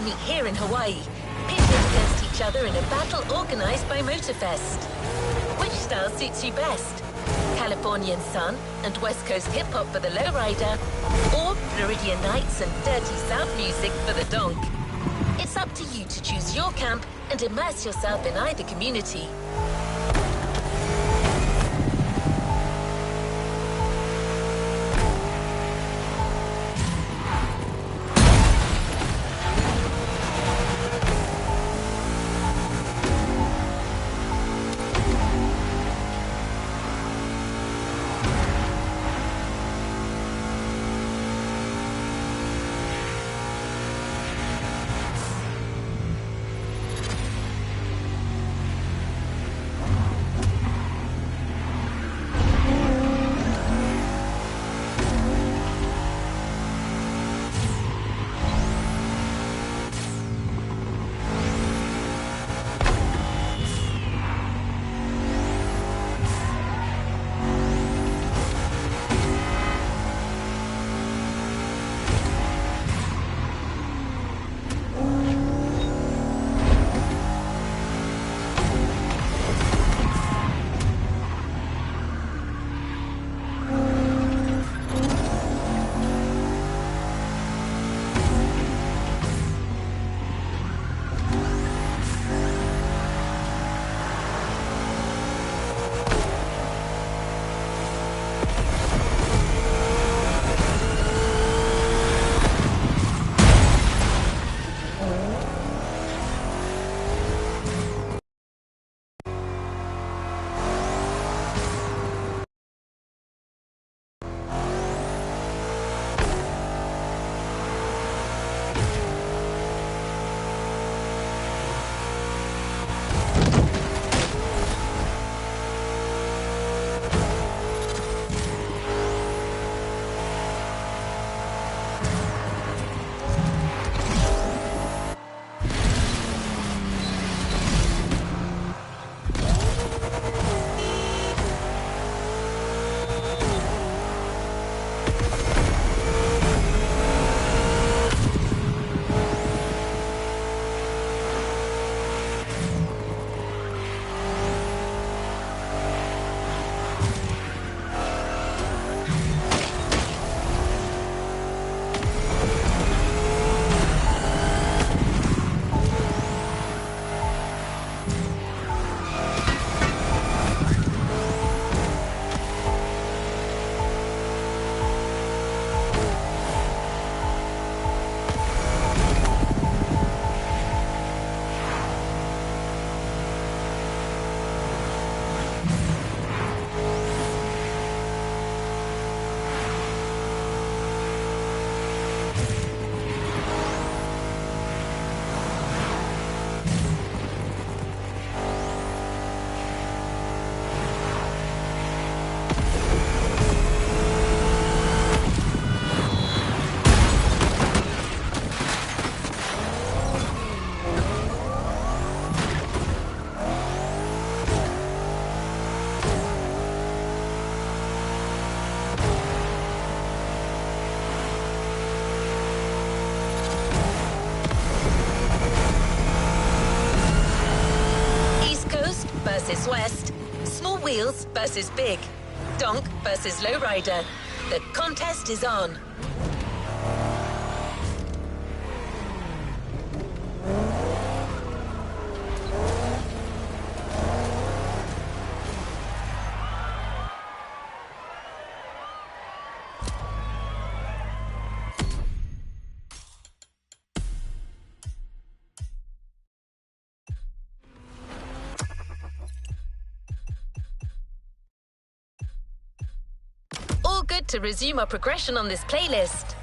meet here in Hawaii, pitted against each other in a battle organized by Motorfest. Which style suits you best? Californian sun and West Coast hip-hop for the lowrider, or Floridian nights and dirty South music for the donk? It's up to you to choose your camp and immerse yourself in either community. Versus West, small wheels versus big, donk versus lowrider. The contest is on. All good to resume our progression on this playlist.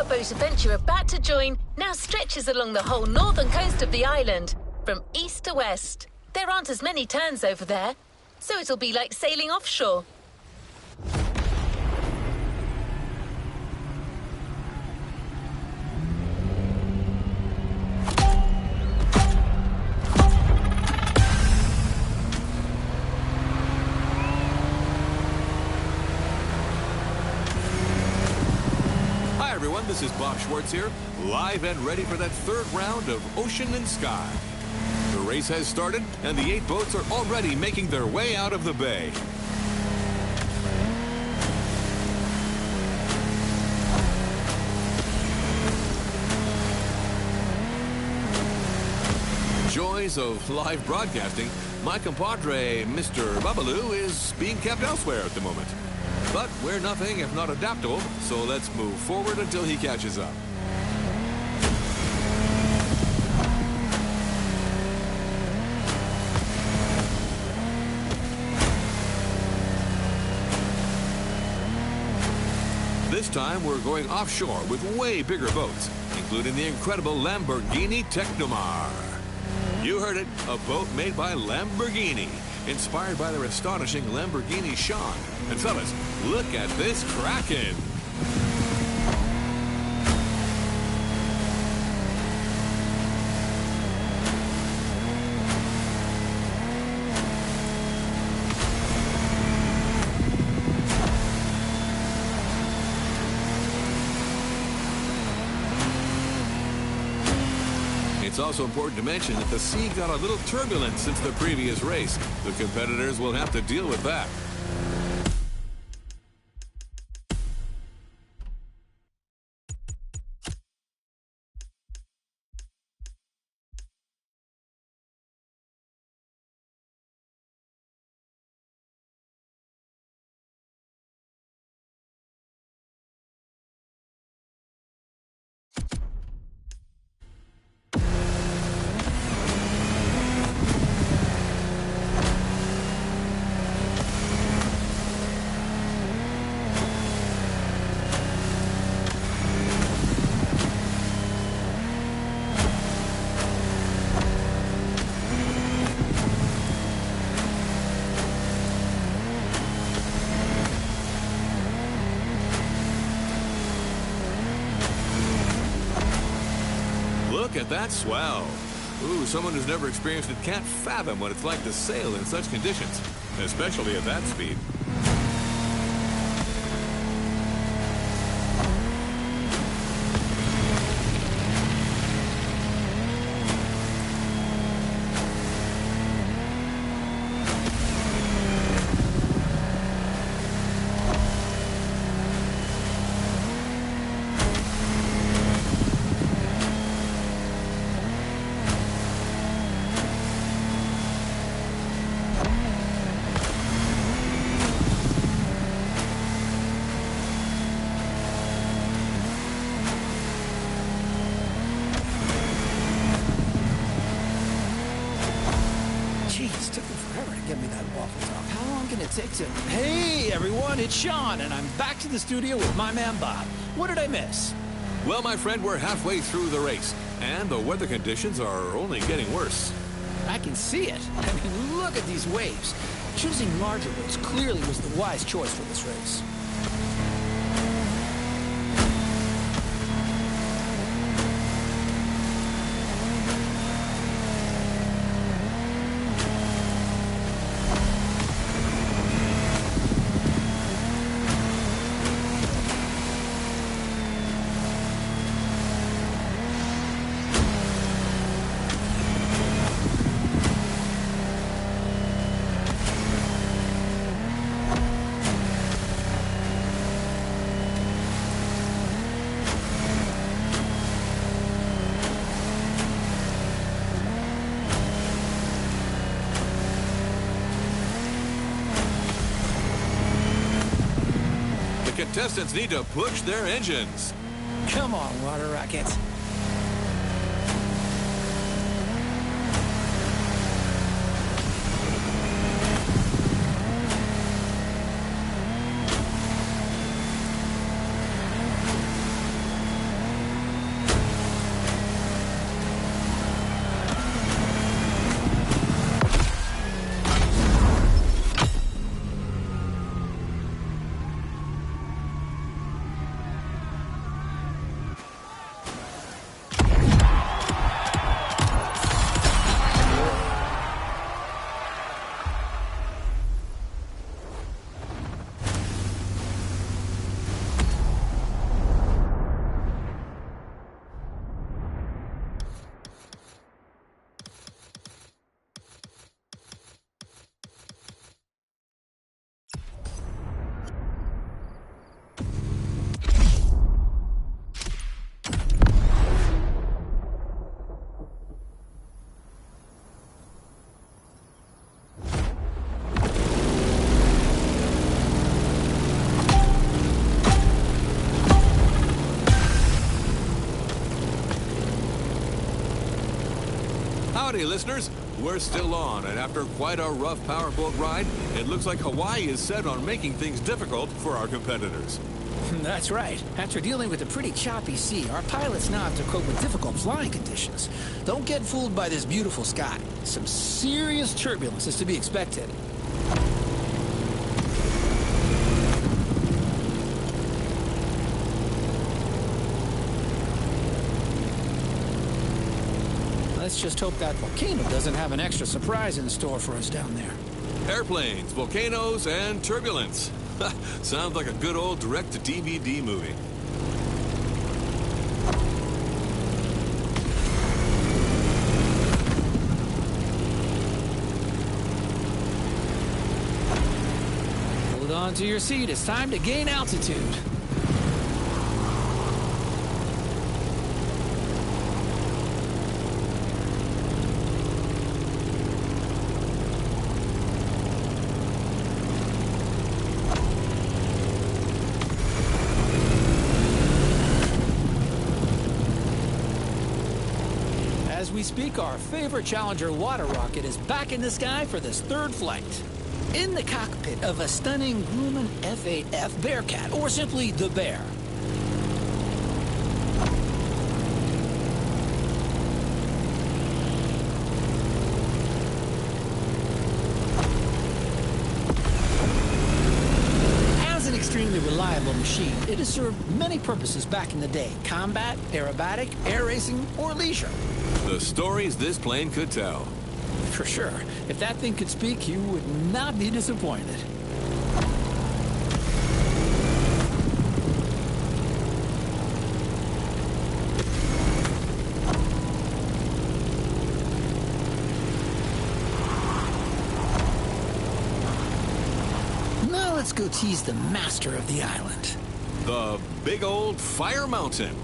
powerboat event you're about to join now stretches along the whole northern coast of the island, from east to west. There aren't as many turns over there, so it'll be like sailing offshore. This is Bob Schwartz here, live and ready for that third round of Ocean and Sky. The race has started, and the 8 boats are already making their way out of the bay. Joys of live broadcasting, my compadre, Mr. Babaloo, is being kept elsewhere at the moment. But we're nothing if not adaptable, so let's move forward until he catches up. This time we're going offshore with way bigger boats, including the incredible Lamborghini Technomar. You heard it, a boat made by Lamborghini, inspired by their astonishing Lamborghini Sean. And fellas, look at this Kraken! It's also important to mention that the sea got a little turbulent since the previous race. The competitors will have to deal with that. Look at that swell. Ooh, someone who's never experienced it can't fathom what it's like to sail in such conditions, especially at that speed. Hey everyone, it's Sean, and I'm back to the studio with my man Bob. What did I miss? Well, my friend, we're halfway through the race, and the weather conditions are only getting worse. I can see it. I mean, look at these waves. Choosing larger boats clearly was the wise choice for this race. Contestants need to push their engines. Come on, water rockets. Howdy, listeners. We're still on, and after quite a rough powerboat ride, it looks like Hawaii is set on making things difficult for our competitors. That's right. After dealing with a pretty choppy sea, our pilots now have to cope with difficult flying conditions. Don't get fooled by this beautiful sky. Some serious turbulence is to be expected. Let's just hope that volcano doesn't have an extra surprise in store for us down there. Airplanes, volcanoes, and turbulence. Sounds like a good old direct-to-DVD movie. Hold on to your seat. It's time to gain altitude. As we speak, our favorite Challenger water rocket is back in the sky for this third flight. In the cockpit of a stunning Grumman F-8F Bearcat, or simply the Bear. As an extremely reliable machine, it has served many purposes back in the day: combat, aerobatic, air racing, or leisure. The stories this plane could tell. For sure. If that thing could speak, you would not be disappointed. Now let's go tease the master of the island. The big old Fire Mountain.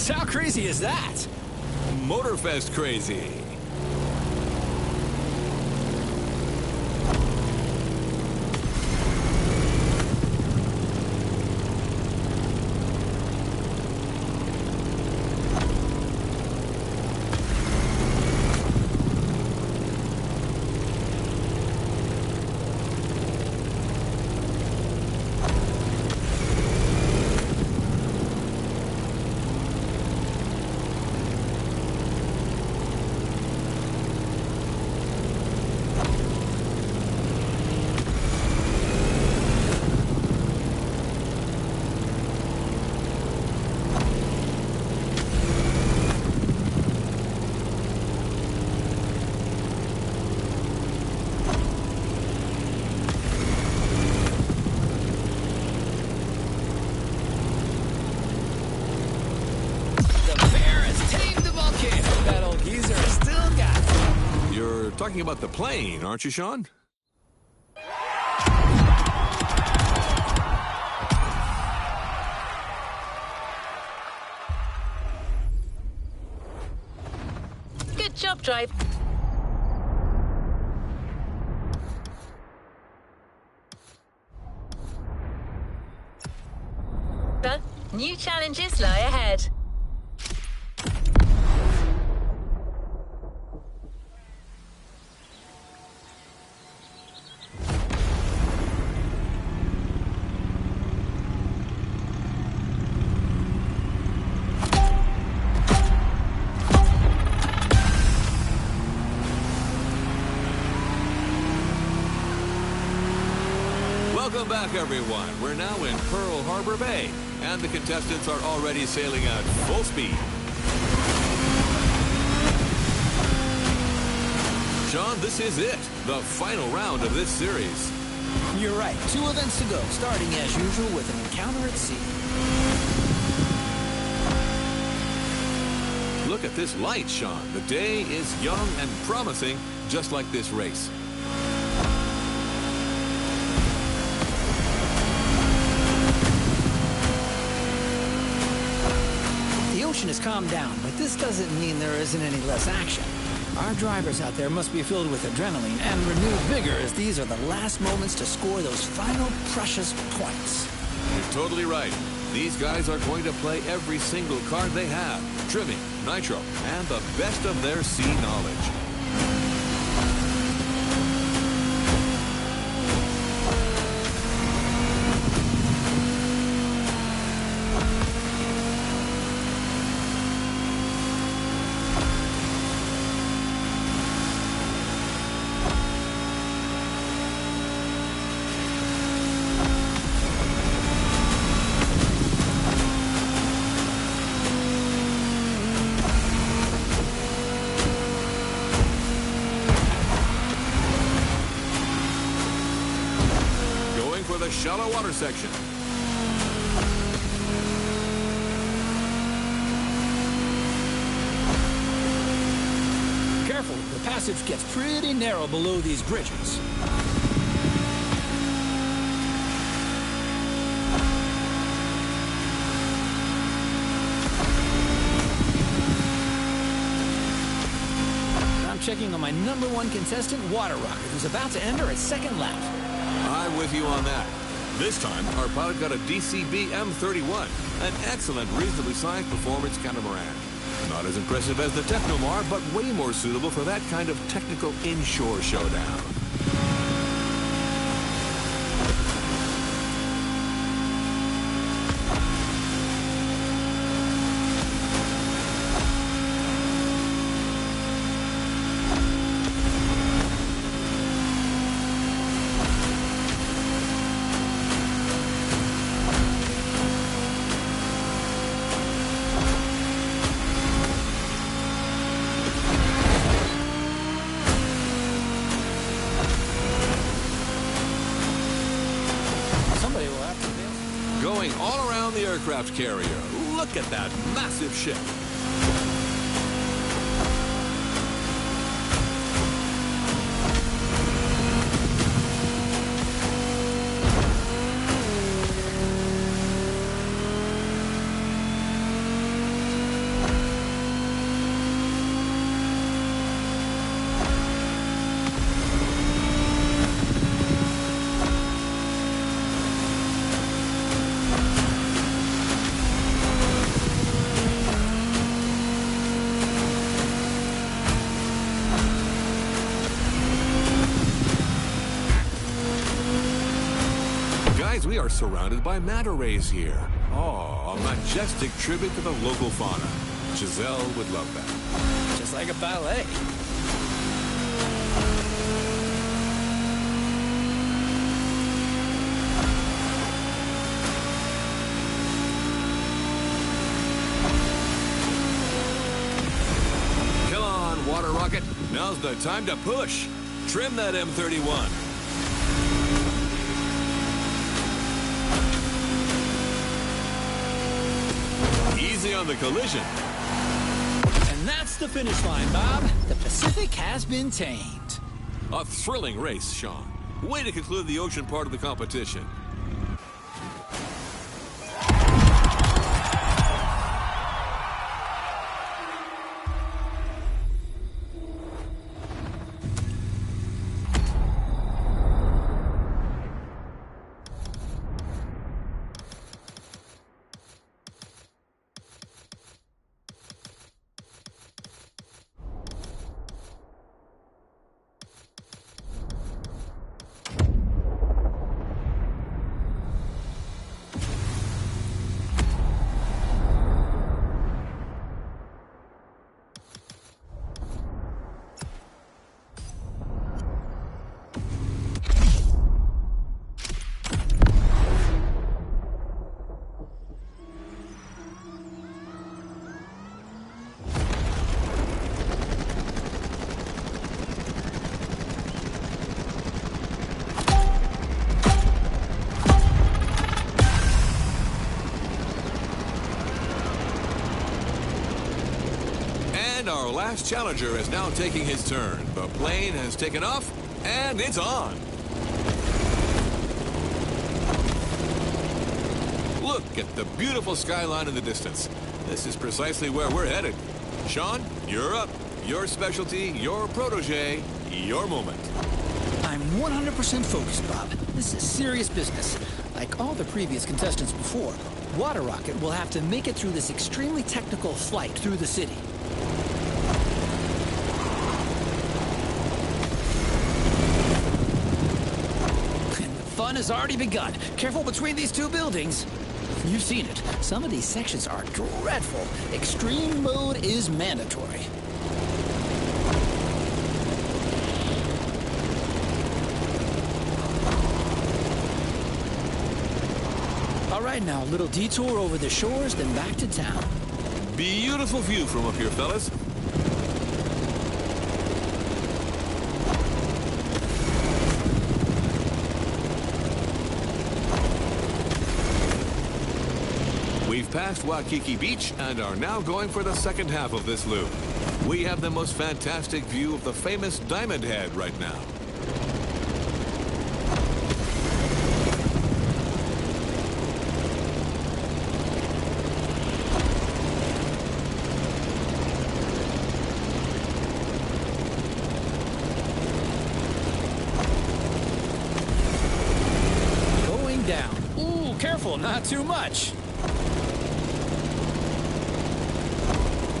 How crazy is that? Motorfest crazy. Talking about the plane, aren't you, Sean? Good job, driver. New challenges lie ahead. Welcome back, everyone. We're now in Pearl Harbor Bay, and the contestants are already sailing at full speed. Sean, this is it, the final round of this series. You're right. 2 events to go, starting as usual with an encounter at sea. Look at this light, Sean. The day is young and promising, just like this race. The ocean has calmed down, but this doesn't mean there isn't any less action. Our drivers out there must be filled with adrenaline and renewed vigor, as these are the last moments to score those final precious points. You're totally right. These guys are going to play every single card they have. Trimming, nitro, and the best of their C knowledge. The shallow water section. Careful, the passage gets pretty narrow below these bridges. I'm checking on my #1 contestant, Water Rocket, who's about to enter its second lap. I'm with you on that. This time, our pilot got a DCB M31, an excellent, reasonably sized performance catamaran. Not as impressive as the Technomar, but way more suitable for that kind of technical inshore showdown. Going all around the aircraft carrier. Look at that massive ship. We are surrounded by manta rays here. Oh, a majestic tribute to the local fauna. Giselle would love that. Just like a ballet. Come on, Water Rocket. Now's the time to push. Trim that M31. Easy on the collision. And that's the finish line, Bob. The Pacific has been tamed. A thrilling race, Sean. Way to conclude the ocean part of the competition. And our last challenger is now taking his turn. The plane has taken off, and it's on. Look at the beautiful skyline in the distance. This is precisely where we're headed. Sean, you're up. Your specialty, your protege, your moment. I'm 100% focused, Bob. This is serious business. Like all the previous contestants before, Water Rocket will have to make it through this extremely technical flight through the city. And the fun has already begun. Careful between these two buildings. You've seen it. Some of these sections are dreadful. Extreme mode is mandatory. All right, now, a little detour over the shores, then back to town. Beautiful view from up here, fellas. We've passed Waikiki Beach and are now going for the second half of this loop. We have the most fantastic view of the famous Diamond Head right now. Going down. Ooh, careful, not too much.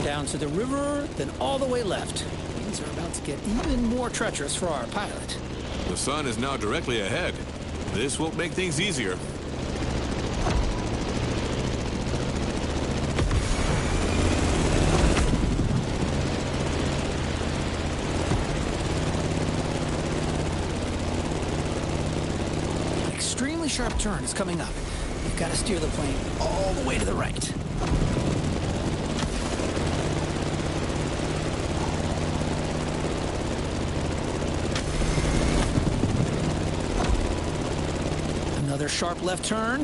Down to the river, then all the way left. Things are about to get even more treacherous for our pilot. The sun is now directly ahead. This won't make things easier. An extremely sharp turn is coming up. You've got to steer the plane all the way to the right. Another sharp left turn.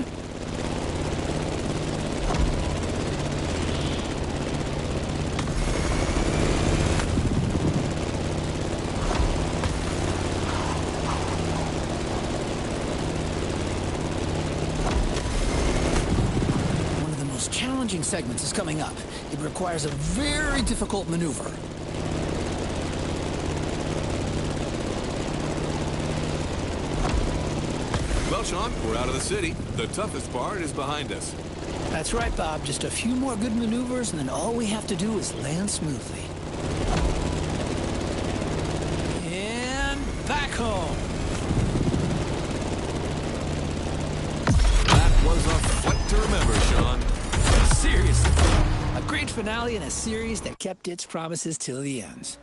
One of the most challenging segments is coming up. It requires a very difficult maneuver. Well, Sean, we're out of the city. The toughest part is behind us. That's right, Bob. Just a few more good maneuvers, and then all we have to do is land smoothly. And back home. That was a flight to remember, Sean. Seriously. A great finale in a series that kept its promises till the end.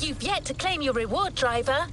You've yet to claim your reward, driver.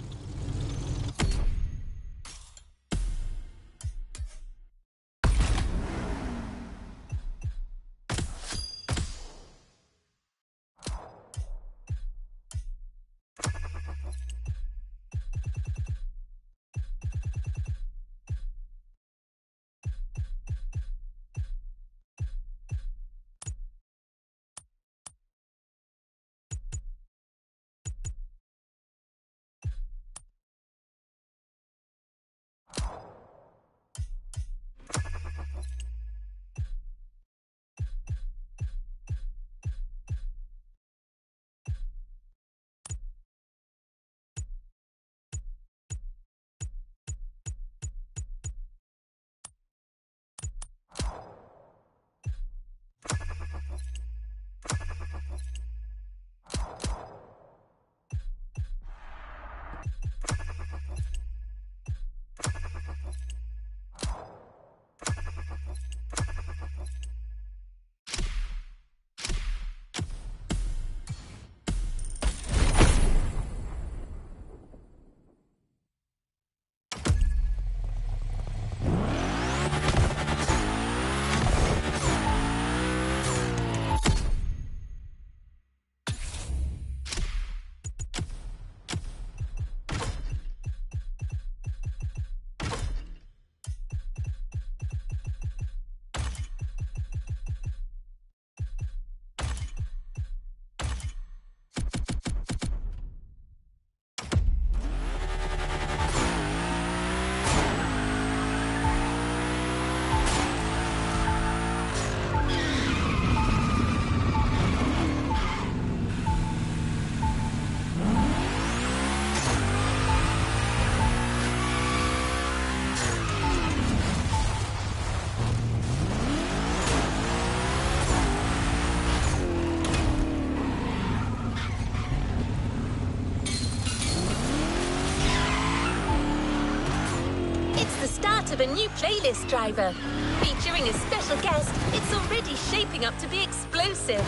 of a new playlist driver. Featuring a special guest, it's already shaping up to be explosive.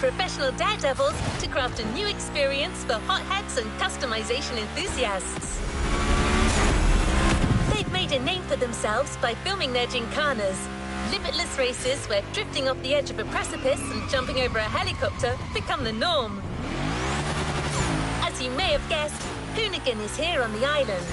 Professional daredevils to craft a new experience for hotheads and customization enthusiasts. They've made a name for themselves by filming their gymkhanas, limitless races where drifting off the edge of a precipice and jumping over a helicopter become the norm. As you may have guessed, Hoonigan is here on the island.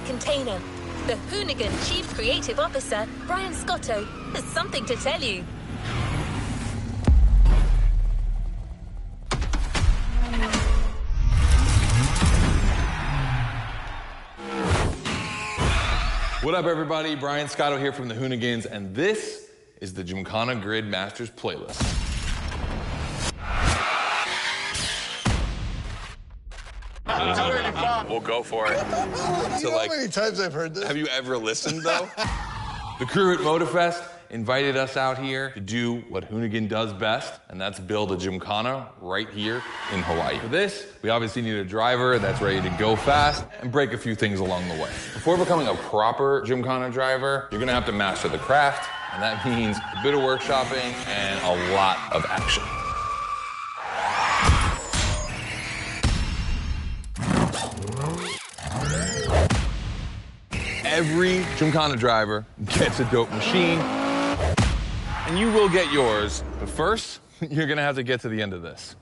Container. The Hoonigan Chief Creative Officer, Brian Scotto, has something to tell you. What up, everybody? Brian Scotto here from the Hoonigans, and this is the Gymkhana Grid Masters playlist. We'll go for it. You know how many times I've heard this? Have you ever listened, though? The crew at Motorfest invited us out here to do what Hoonigan does best, and that's build a gymkhana right here in Hawaii. For this, we obviously need a driver that's ready to go fast and break a few things along the way. Before becoming a proper gymkhana driver, you're gonna have to master the craft, and that means a bit of workshopping and a lot of action. Every gymkhana driver gets a dope machine, and you will get yours. But first, you're gonna have to get to the end of this.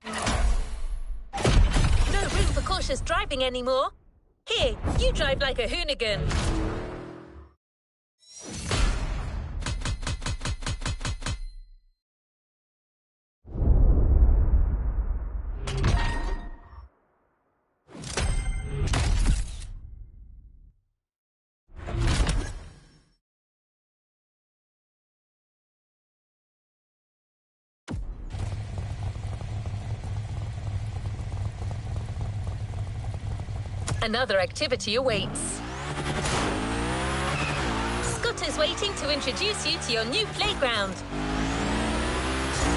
No room for cautious driving anymore. Here, you drive like a Hoonigan. Another activity awaits. Scott is waiting to introduce you to your new playground.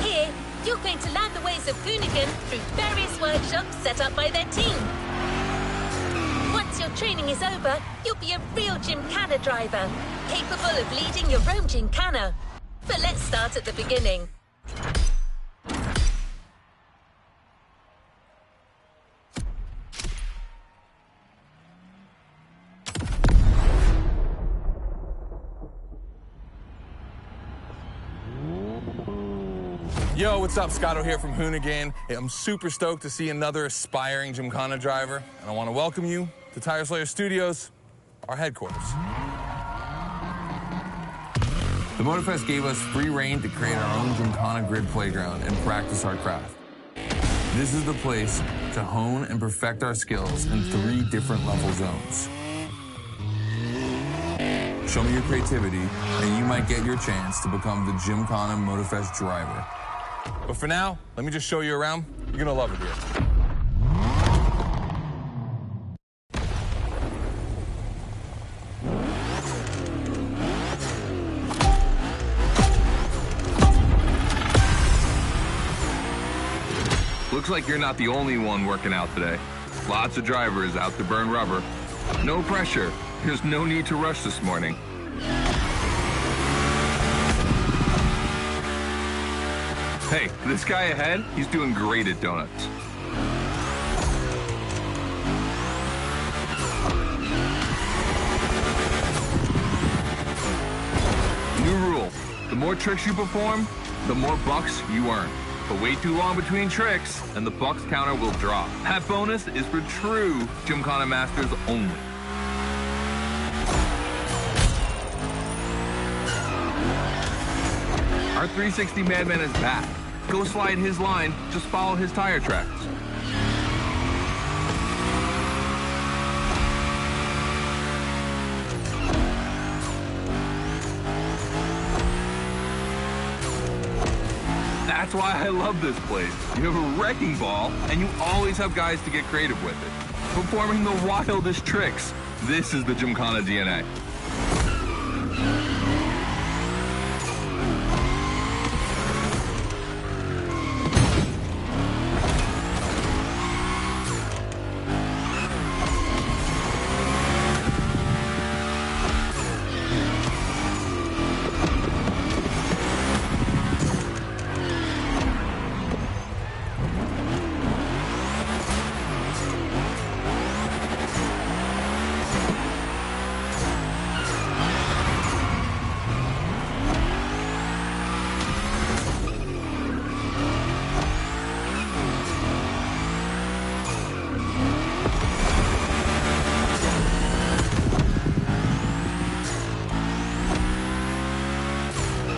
Here, you're going to learn the ways of Hoonigan through various workshops set up by their team. Once your training is over, you'll be a real gymkhana driver, capable of leading your own gymkhana. But let's start at the beginning. Yo, what's up? Scotto here from Hoonigan. Hey, I'm super stoked to see another aspiring gymkhana driver, and I want to welcome you to Tire Slayer Studios, our headquarters. The Motorfest gave us free reign to create our own Gymkhana Grid playground and practice our craft. This is the place to hone and perfect our skills in 3 different level zones. Show me your creativity, and you might get your chance to become the Gymkhana Motorfest driver. But for now, let me just show you around. You're gonna love it here. Looks like you're not the only one working out today. Lots of drivers out to burn rubber. No pressure. There's no need to rush this morning. Hey, this guy ahead, he's doing great at donuts. New rule, the more tricks you perform, the more bucks you earn. But wait too long between tricks, and the bucks counter will drop. That bonus is for true Gymkhana masters only. Our 360 Madman is back. Go slide his line, just follow his tire tracks. That's why I love this place. You have a wrecking ball, and you always have guys to get creative with it. Performing the wildest tricks. This is the Gymkhana DNA.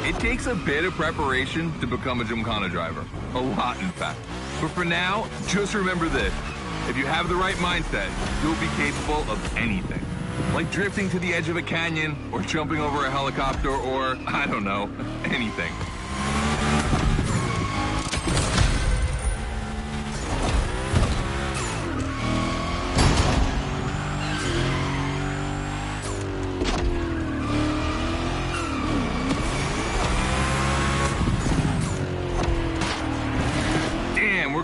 It takes a bit of preparation to become a Gymkhana driver. A lot, in fact. But for now, just remember this. If you have the right mindset, you'll be capable of anything. Like drifting to the edge of a canyon, or jumping over a helicopter, or, I don't know, anything.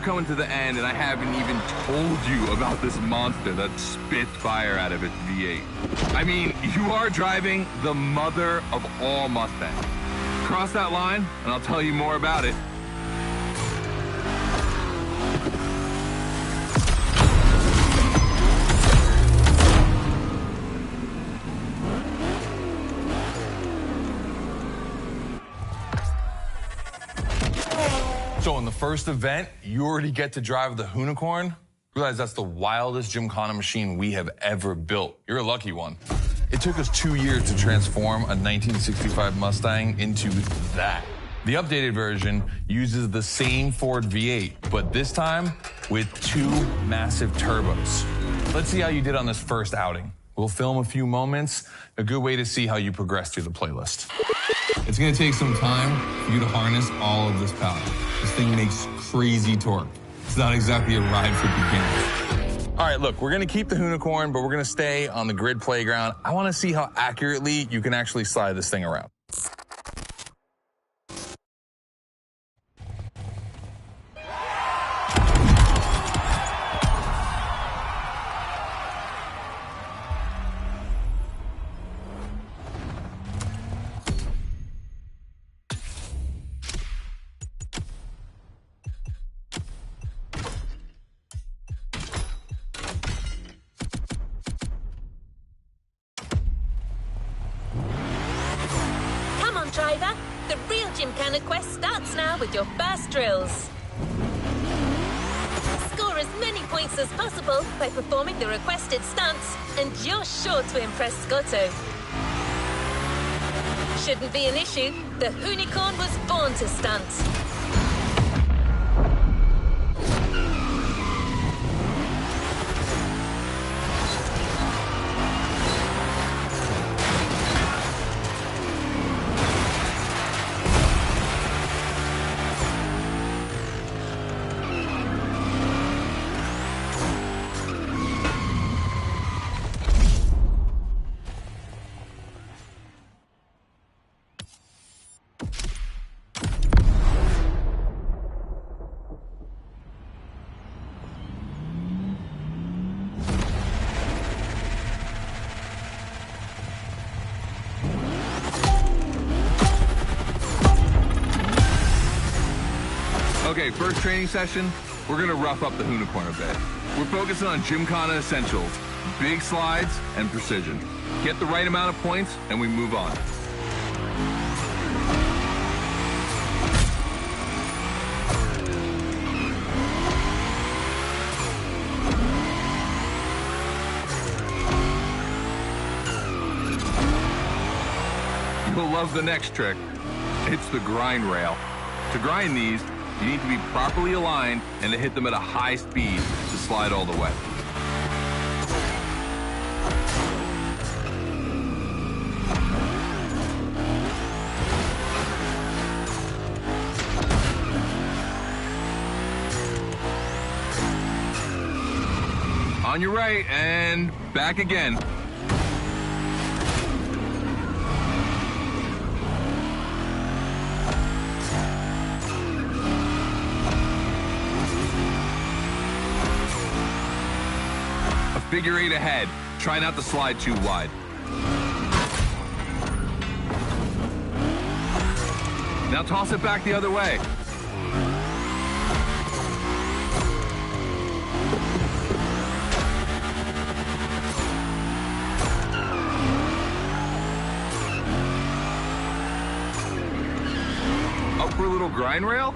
Coming to the end, and I haven't even told you about this monster that spits fire out of its V8. I mean, you are driving the mother of all Mustangs. Cross that line, and I'll tell you more about it. So in the first event, you already get to drive the Hoonicorn. Realize that's the wildest Gymkhana machine we have ever built. You're a lucky one. It took us 2 years to transform a 1965 Mustang into that. The updated version uses the same Ford V8, but this time with 2 massive turbos. Let's see how you did on this first outing. We'll film a few moments, a good way to see how you progress through the playlist. It's gonna take some time for you to harness all of this power. This thing makes crazy torque. It's not exactly a ride for beginners. All right, look, we're gonna keep the Hoonicorn, but we're gonna stay on the grid playground. I wanna see how accurately you can actually slide this thing around. Driver, the real Gymkhana quest starts now with your first drills. Score as many points as possible by performing the requested stunts, and you're sure to impress Scotto. Shouldn't be an issue. The Hoonicorn was born to stunt. Okay, first training session, we're gonna rough up the Hoonicorn a bit. We're focusing on Gymkhana essentials, big slides and precision. Get the right amount of points and we move on. You'll love the next trick. It's the grind rail. To grind these, you need to be properly aligned and to hit them at a high speed to slide all the way. On your right and back again. Figure 8 ahead. Try not to slide too wide. Now toss it back the other way. Up for a little grind rail?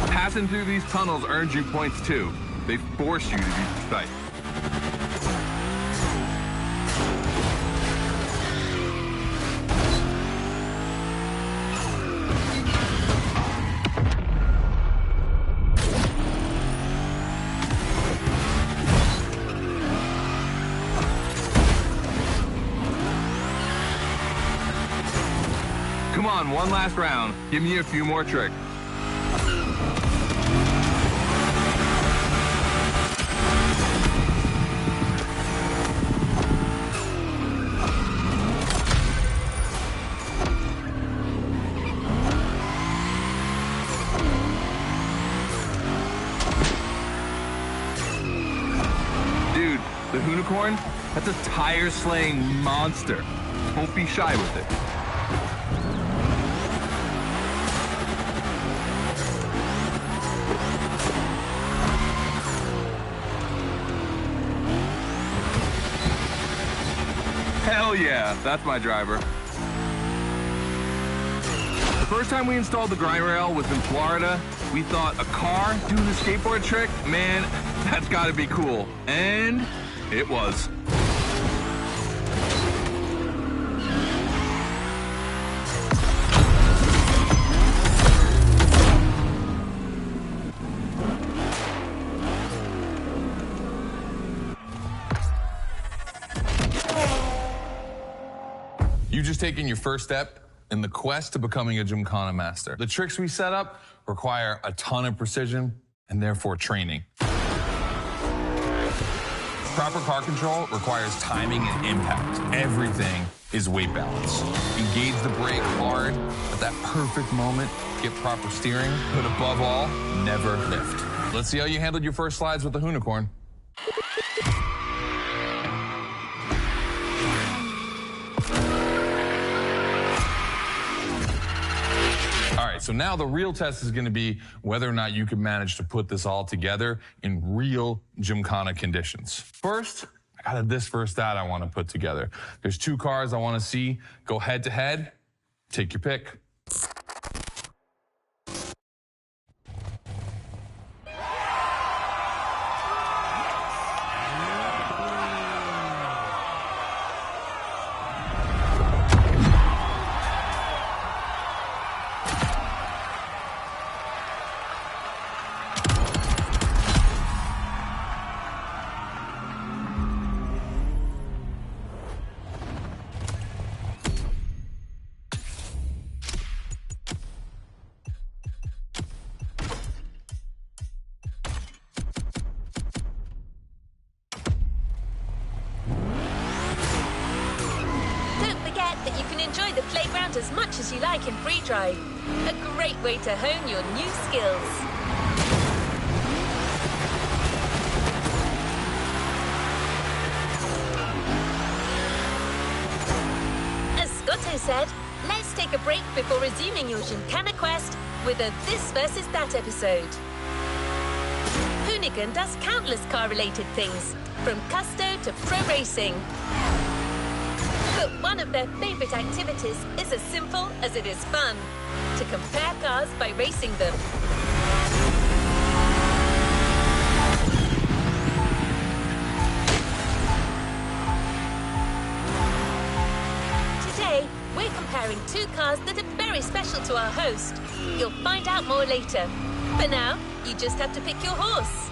Passing through these tunnels earns you points too. They force you to be precise. Come on, one last round. Give me a few more tricks. The Hoonicorn, that's a tire-slaying monster. Don't be shy with it. Hell yeah, that's my driver. The first time we installed the grind rail was in Florida. We thought a car doing a skateboard trick? Man, that's gotta be cool. And it was. You've just taken your first step in the quest to becoming a Gymkhana master. The tricks we set up require a ton of precision and therefore training. Proper car control requires timing and impact. Everything is weight balance. Engage the brake hard at that perfect moment. Get proper steering, but above all, never lift. Let's see how you handled your first slides with the Hoonicorn. All right, so now the real test is going to be whether or not you can manage to put this all together in real Gymkhana conditions. First, I got a this versus that I want to put together. There's two cars I want to see go head to head. Take your pick. Enjoy the playground as much as you like in free drive. A great way to hone your new skills. As Scotto said, let's take a break before resuming your Gymkhana quest with a This versus That episode. Hoonigan does countless car-related things, from custo to pro racing. But one of their favorite activities is as simple as it is fun, to compare cars by racing them. Today, we're comparing two cars that are very special to our host. You'll find out more later. For now, you just have to pick your horse.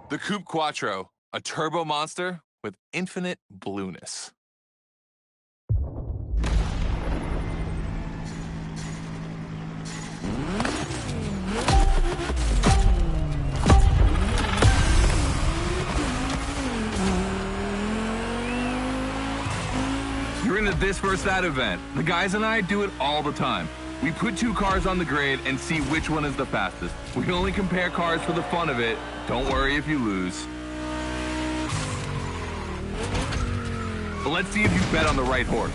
The Coupe Quattro, a turbo monster with infinite blueness. You're into This versus That event. The guys and I do it all the time. We put two cars on the grid and see which one is the fastest. We can only compare cars for the fun of it. Don't worry if you lose. But let's see if you bet on the right horse.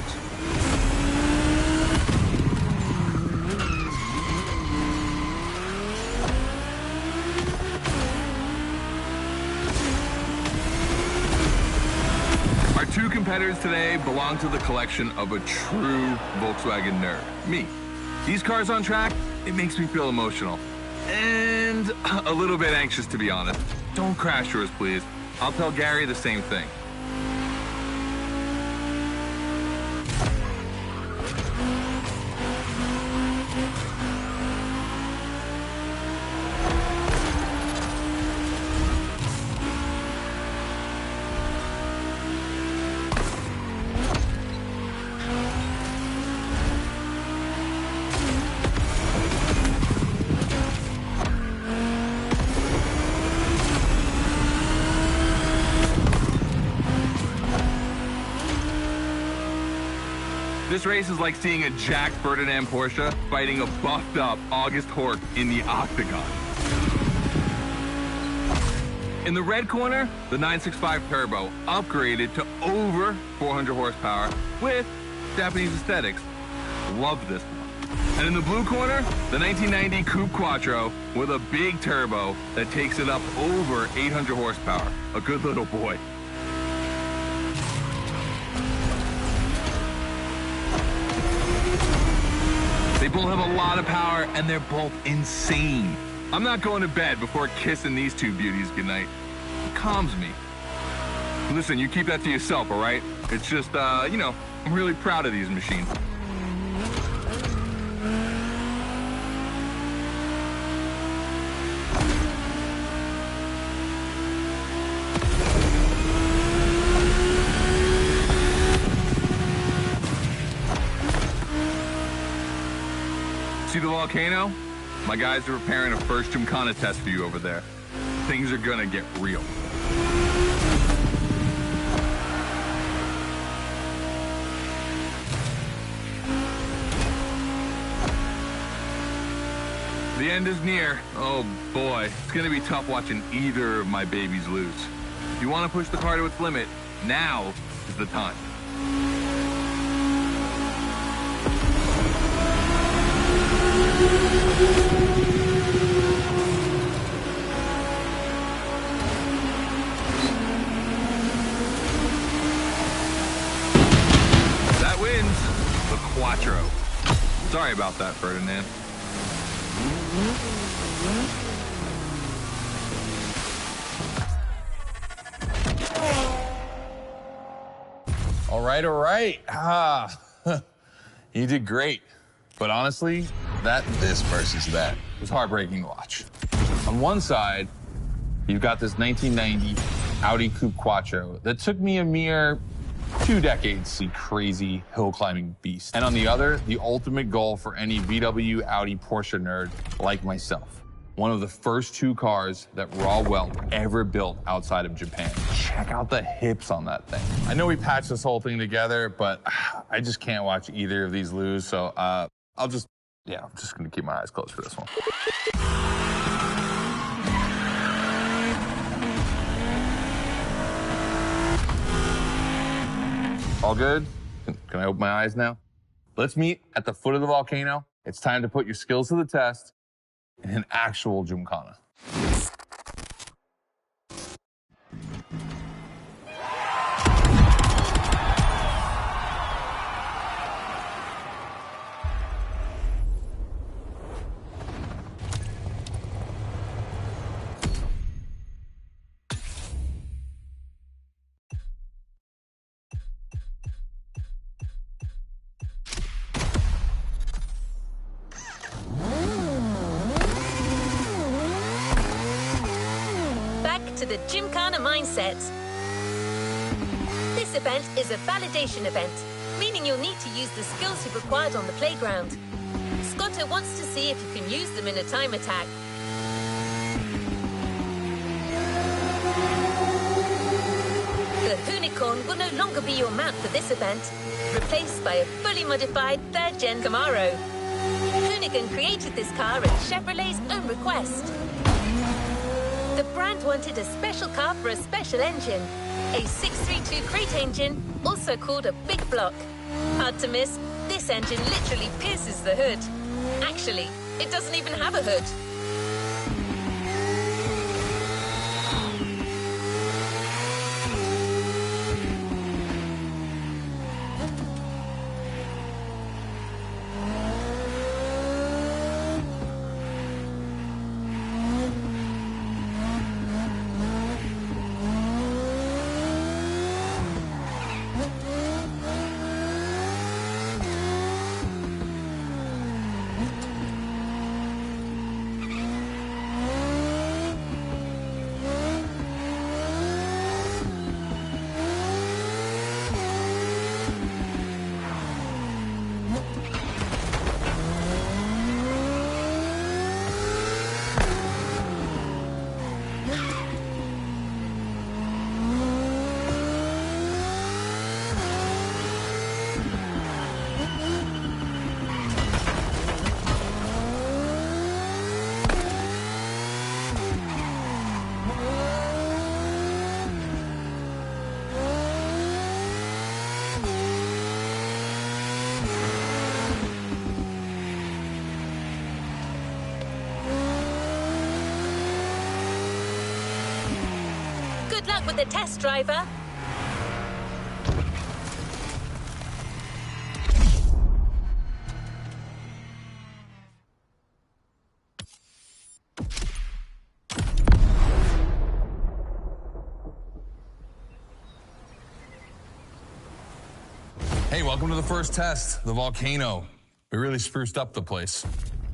Our two competitors today belong to the collection of a true Volkswagen nerd, me. These cars on track, it makes me feel emotional. And a little bit anxious, to be honest. Don't crash yours, please. I'll tell Gary the same thing. This race is like seeing a Jack Ferdinand Porsche fighting a buffed up August Hork in the octagon. In the red corner, the 965 Turbo, upgraded to over 400 horsepower with Japanese aesthetics. Love this one. And in the blue corner, the 1990 Coupe Quattro with a big turbo that takes it up over 800 horsepower. A good little boy. They both have a lot of power, and they're both insane. I'm not going to bed before kissing these two beauties goodnight. It calms me. Listen, you keep that to yourself, all right? It's just, you know, I'm really proud of these machines. See the volcano? My guys are preparing a first Gymkhana test for you over there. Things are gonna get real. The end is near. Oh boy, it's gonna be tough watching either of my babies lose. If you wanna push the car to its limit, now is the time. That wins the Quattro. Sorry about that, Ferdinand. All right. You did great. But honestly, This versus That was heartbreaking to watch. On one side, you've got this 1990 Audi Coupe Quattro that took me a mere 2 decades to see crazy hill climbing beast. And on the other, the ultimate goal for any VW, Audi, Porsche nerd like myself. one of the first 2 cars that Rawwell ever built outside of Japan. Check out the hips on that thing. I know we patched this whole thing together, but I just can't watch either of these lose, so I'm just gonna keep my eyes closed for this one. All good? Can I open my eyes now? Let's meet at the foot of the volcano. It's time to put your skills to the test in an actual Gymkhana. To the Gymkhana mindset. This event is a validation event, meaning you'll need to use the skills you've acquired on the playground. Scotto wants to see if you can use them in a time attack. The Unicorn will no longer be your mount for this event, replaced by a fully modified 3rd-gen Camaro. Hoonigan created this car at Chevrolet's own request. The brand wanted a special car for a special engine, a 632 crate engine, also called a big block. Hard to miss, this engine literally pierces the hood. Actually, it doesn't even have a hood. Good luck with the test, driver. Hey, welcome to the first test, the volcano. We really spruced up the place.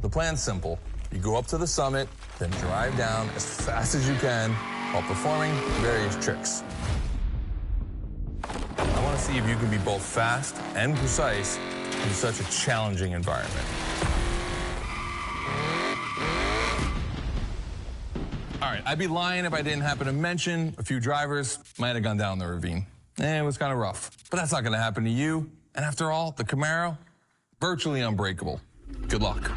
The plan's simple. You go up to the summit, then drive down as fast as you can while performing various tricks. I want to see if you can be both fast and precise in such a challenging environment. All right, I'd be lying if I didn't happen to mention a few drivers might have gone down the ravine. It was kind of rough, but that's not going to happen to you. And after all, the Camaro, virtually unbreakable. Good luck.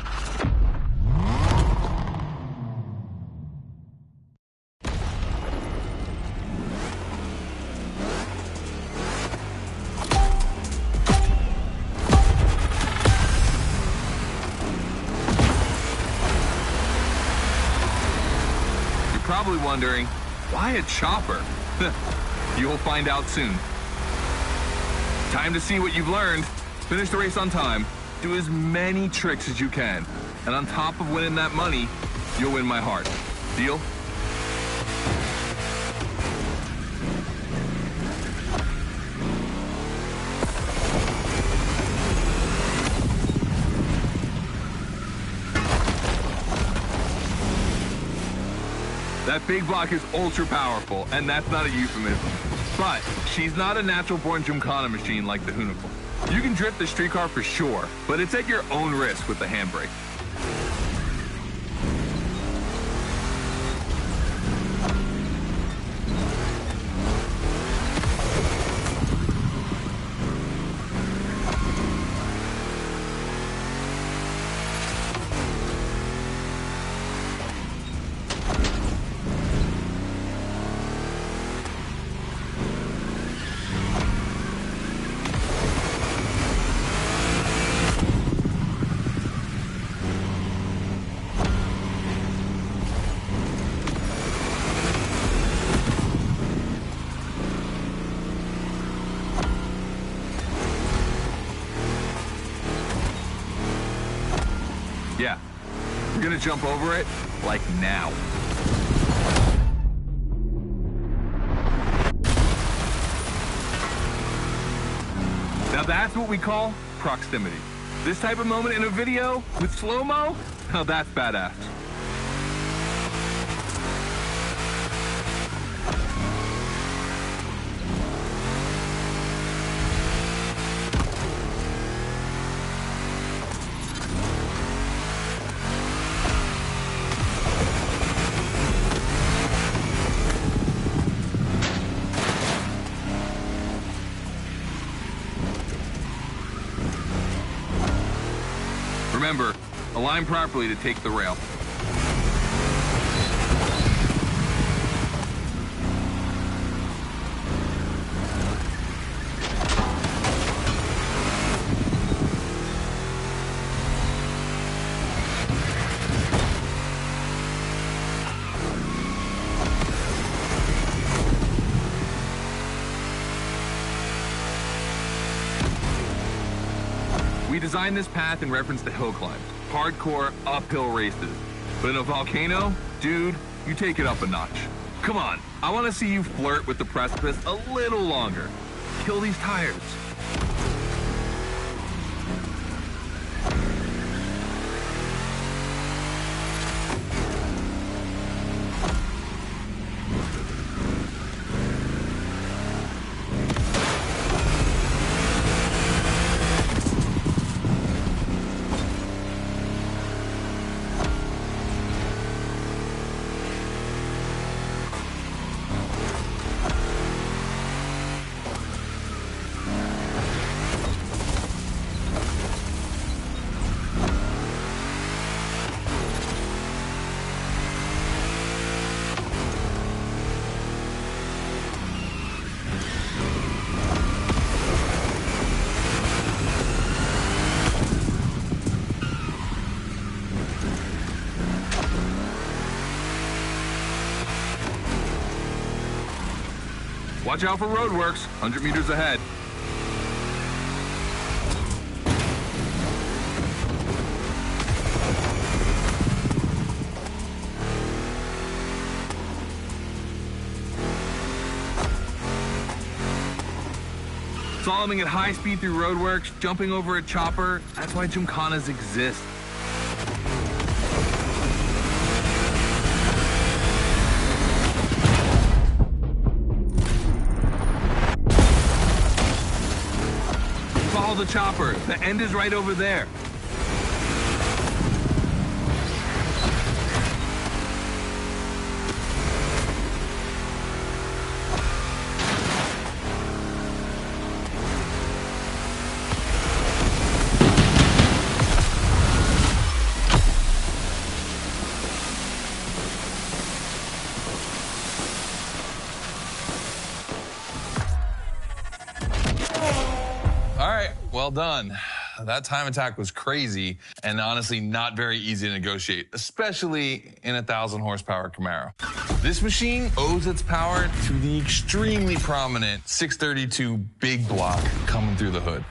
You're probably wondering, why a chopper? You'll find out soon. Time to see what you've learned. Finish the race on time. Do as many tricks as you can. And on top of winning that money, you'll win my heart. Deal? That big block is ultra powerful, and that's not a euphemism. But she's not a natural-born Gymkhana machine like the Unicorn. You can drift the streetcar for sure, but it's at your own risk with the handbrake. Yeah, we're gonna jump over it, like now. Now that's what we call proximity. This type of moment in a video with slow-mo, now that's badass. Remember, align properly to take the rail. We designed this path in reference to hill climbs, hardcore uphill races. But in a volcano, dude, you take it up a notch. Come on, I want to see you flirt with the precipice a little longer. Kill these tires. Watch out for roadworks, 100 meters ahead. Slaloming at high speed through roadworks, jumping over a chopper, that's why gymkhanas exist. Follow the chopper. The end is right over there. Well done. That time attack was crazy and honestly not very easy to negotiate, especially in a 1,000 horsepower Camaro. This machine owes its power to the extremely prominent 632 big block coming through the hood.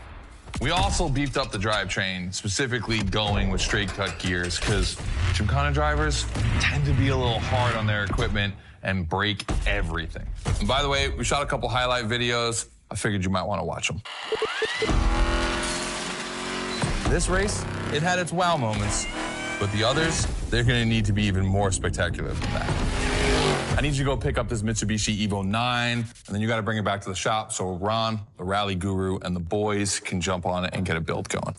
We also beefed up the drivetrain, specifically going with straight cut gears, because Gymkhana drivers tend to be a little hard on their equipment and break everything. And by the way, we shot a couple highlight videos. I figured you might want to watch them. This race, it had its wow moments, but the others, they're gonna need to be even more spectacular than that. I need you to go pick up this Mitsubishi Evo 9, and then you gotta bring it back to the shop so Ron, the rally guru, and the boys can jump on it and get a build going.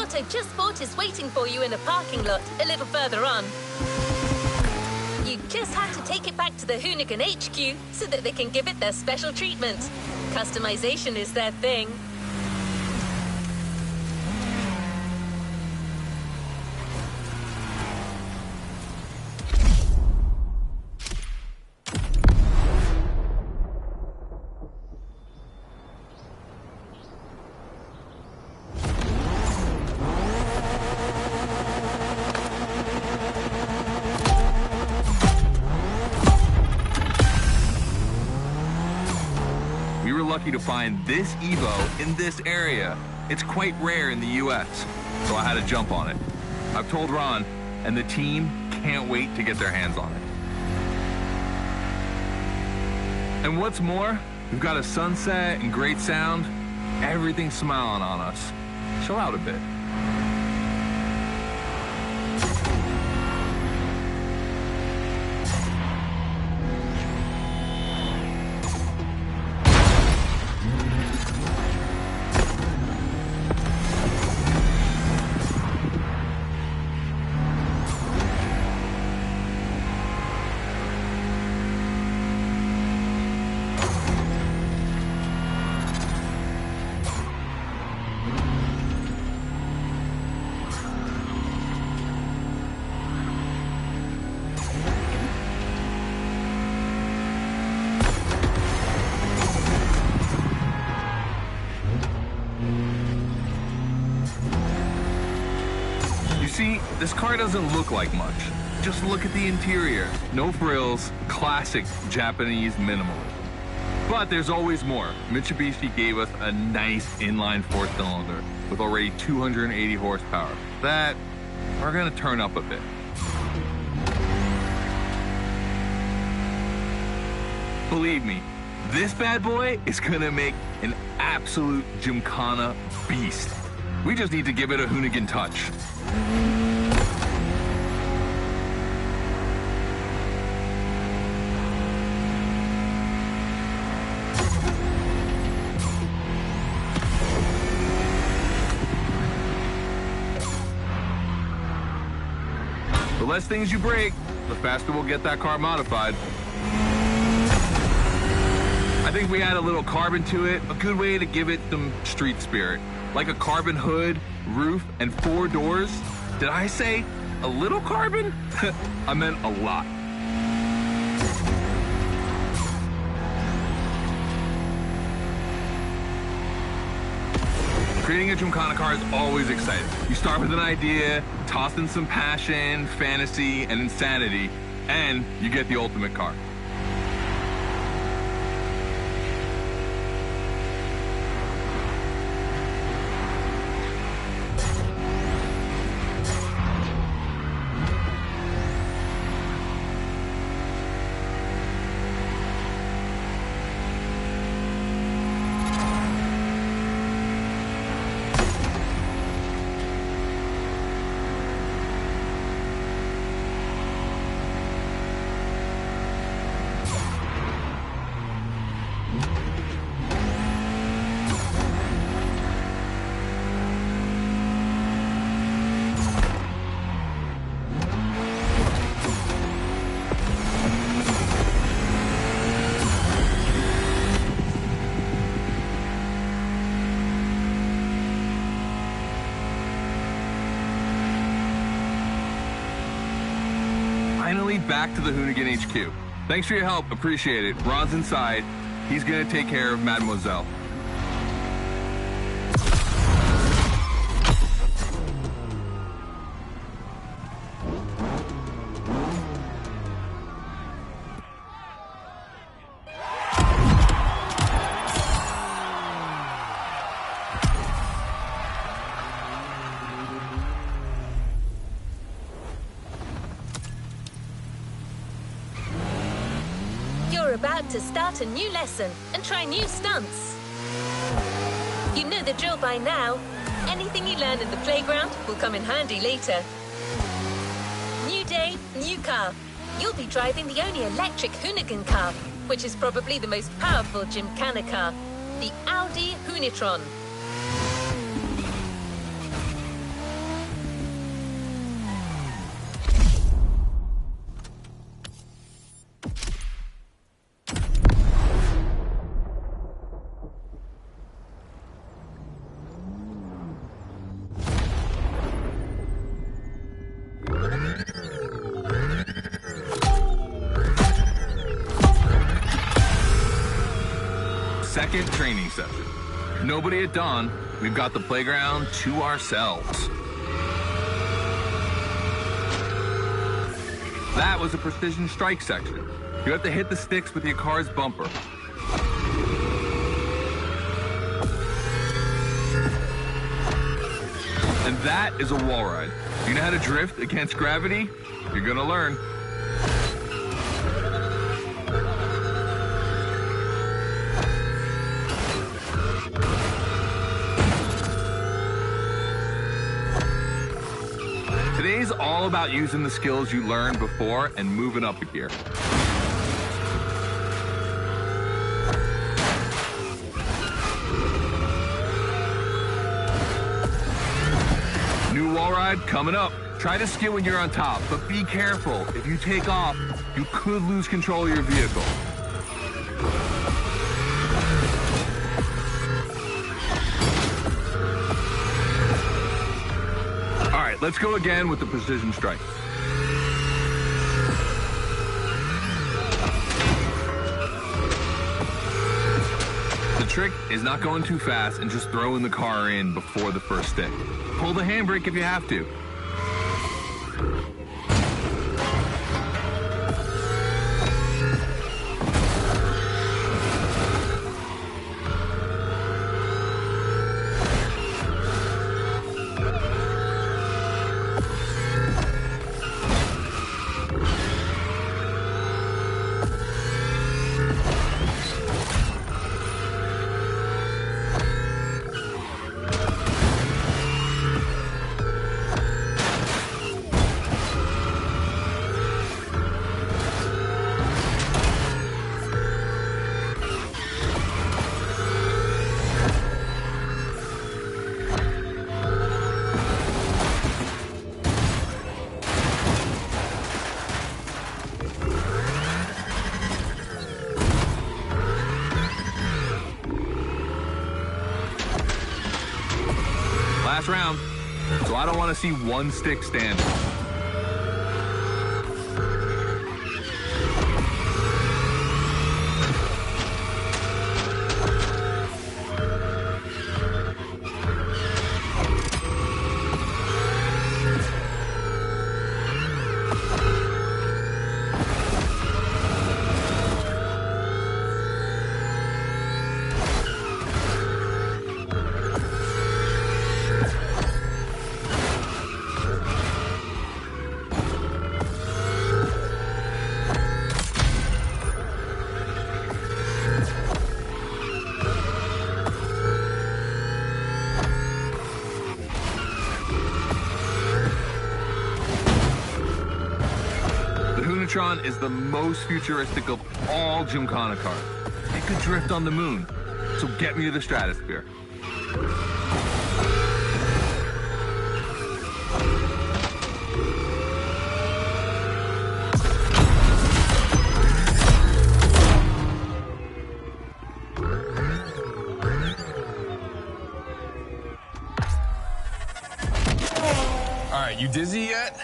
Scotto just bought is waiting for you in a parking lot a little further on. You just have to take it back to the Hoonigan HQ so that they can give it their special treatment. Customization is their thing. Lucky to find this Evo in this area. It's quite rare in the US, so I had to jump on it. I've told Ron, and the team can't wait to get their hands on it. And what's more, we've got a sunset and great sound. Everything's smiling on us. Chill out a bit. See, this car doesn't look like much. Just look at the interior. No frills, classic Japanese minimalism. But there's always more. Mitsubishi gave us a nice inline four-cylinder with already 280 horsepower. That we're gonna turn up a bit. Believe me, this bad boy is gonna make an absolute Gymkhana beast. We just need to give it a Hoonigan touch. The less things you break, the faster we'll get that car modified. I think we add a little carbon to it, a good way to give it some street spirit. Like a carbon hood, roof, and 4 doors. Did I say a little carbon? I meant a lot. Creating a Gymkhana car is always exciting. You start with an idea, toss in some passion, fantasy, and insanity, and you get the ultimate car. Finally back to the Hoonigan HQ. Thanks for your help, appreciate it. Ron's inside. He's gonna take care of Mademoiselle. About to start a new lesson and try new stunts. You know the drill by now. Anything you learn in the playground will come in handy later. New day, new car. You'll be driving the only electric Hoonigan car, which is probably the most powerful Gymkhana car, the Audi Hoonitron. second training session. Nobody at dawn, we've got the playground to ourselves. That was a precision strike section. You have to hit the sticks with your car's bumper. And that is a wall ride. You know how to drift against gravity? You're gonna learn. Today's all about using the skills you learned before and moving up a gear. New wall ride coming up. Try to ski when you're on top, but be careful. If you take off, you could lose control of your vehicle. All right, let's go again with the precision strike. The trick is not going too fast and just throwing the car in before the first stick. Pull the handbrake if you have to. Last round, so I don't want to see one stick standing. Is the most futuristic of all Gymkhana cars. It could drift on the moon, so get me to the stratosphere. All right, you dizzy yet?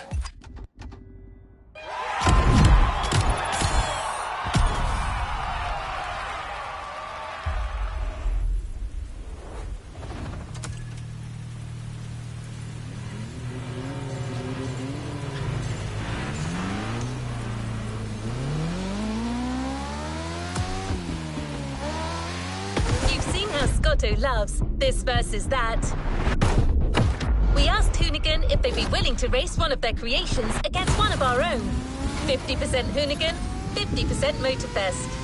Scotto loves this versus that. We asked Hoonigan if they'd be willing to race one of their creations against one of our own. 50% Hoonigan, 50% Motorfest.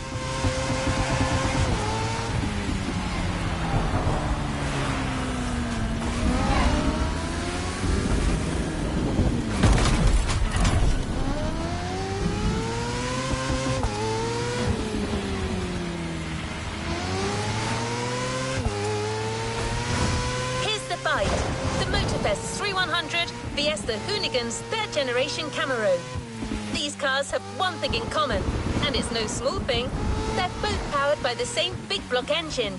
The Motorfest 3100 vs the Hoonigan's third generation Camaro. These cars have one thing in common, and it's no small thing. They're both powered by the same big block engine.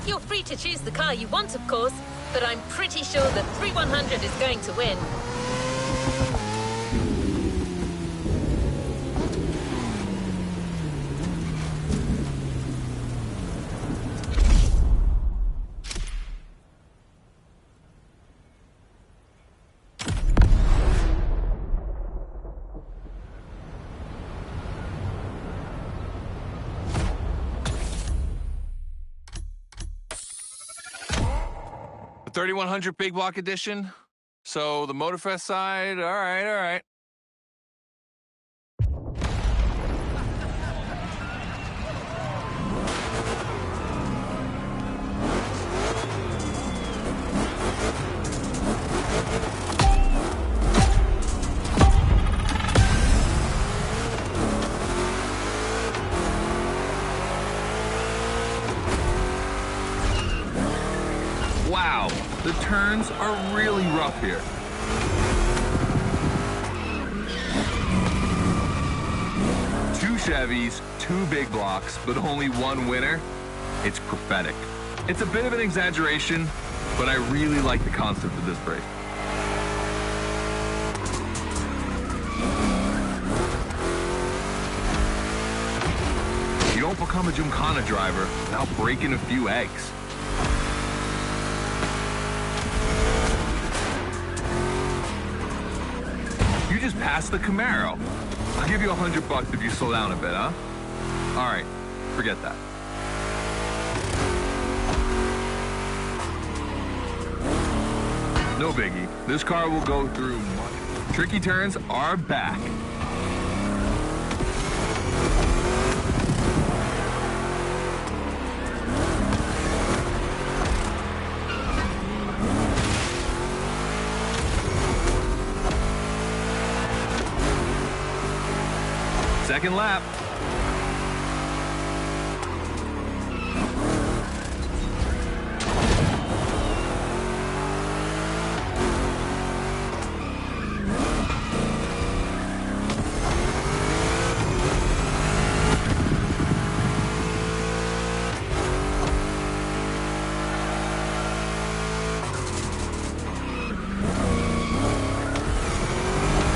You're free to choose the car you want, of course, but I'm pretty sure the 3100 is going to win. The 3100 Big Block Edition. So the Motorfest side, all right. Wow, the turns are really rough here. Two Chevys, two big blocks, but only one winner. It's prophetic. It's a bit of an exaggeration, but I really like the concept of this race. You don't become a Gymkhana driver without breaking a few eggs. You just passed the Camaro. I'll give you $100 if you slow down a bit, huh? All right, forget that. No biggie. This car will go through much. Tricky turns are back. Second lap.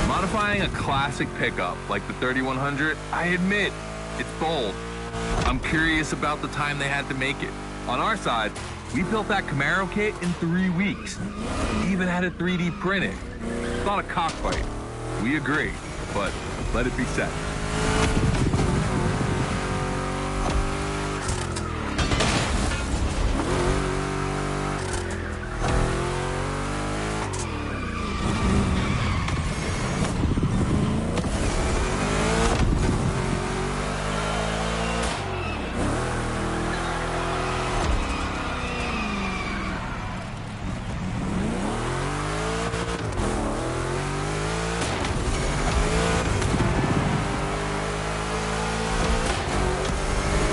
Modifying a classic pickup like the 3100, I admit, it's bold. I'm curious about the time they had to make it. On our side, we built that Camaro kit in 3 weeks. Even had it 3D printed. Thought a cockfight. We agree, but let it be said.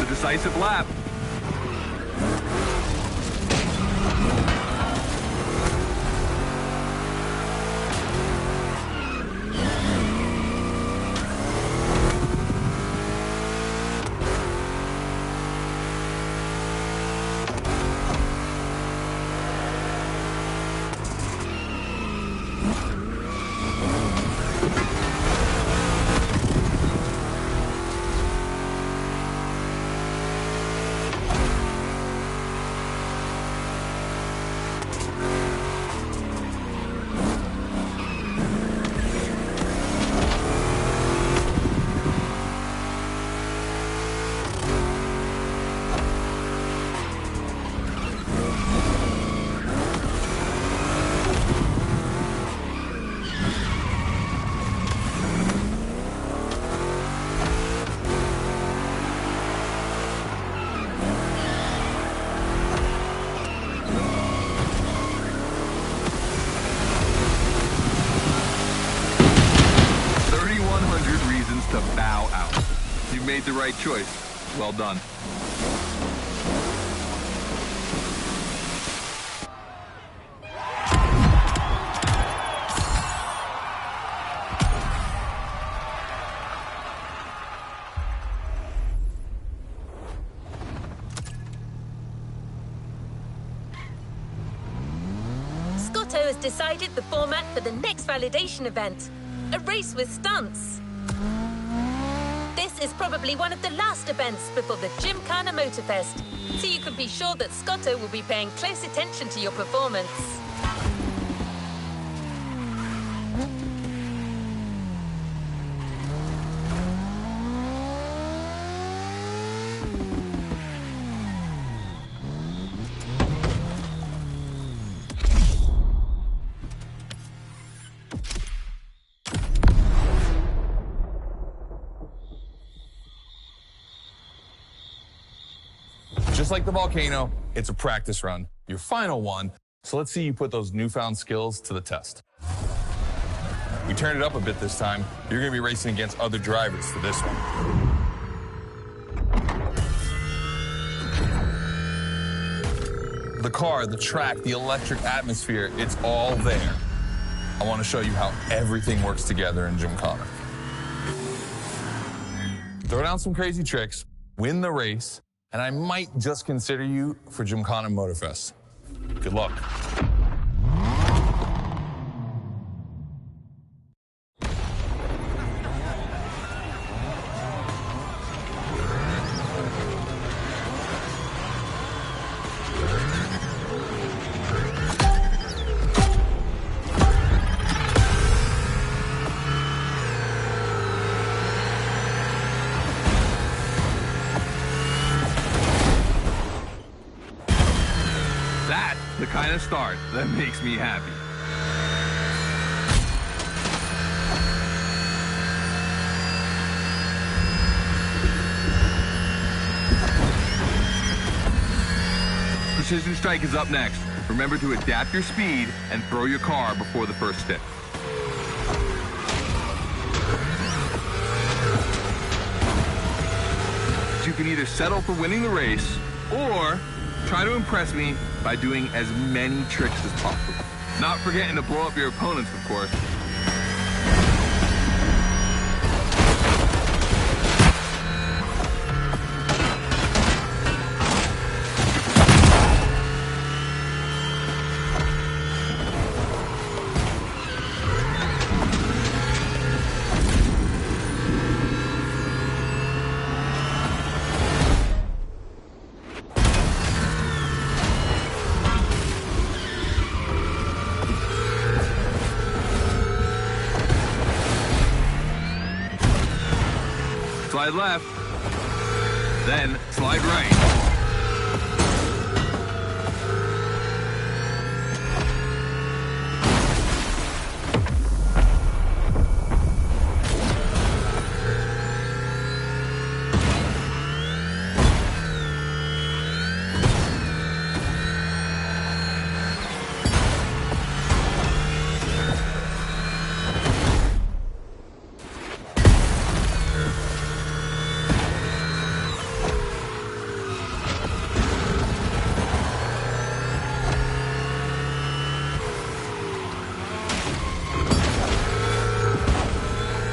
Decisive lap. To bow out. You made the right choice. Well done. Scotto has decided the format for the next validation event, a race with stunts. This is probably one of the last events before the Gymkhana Motorfest, so you can be sure that Scotto will be paying close attention to your performance. Just like the volcano, it's a practice run, your final one. So let's see you put those newfound skills to the test. We turned it up a bit this time. You're gonna be racing against other drivers for this one. The car, the track, the electric atmosphere, it's all there. I want to show you how everything works together in Gymkhana. Throw down some crazy tricks, win the race, and I might just consider you for Gymkhana Motorfest. Good luck. That's the kind of start that makes me happy. Precision Strike is up next. Remember to adapt your speed and throw your car before the first stick. You can either settle for winning the race or try to impress me by doing as many tricks as possible. Not forgetting to blow up your opponents, of course. Slide left, then slide right.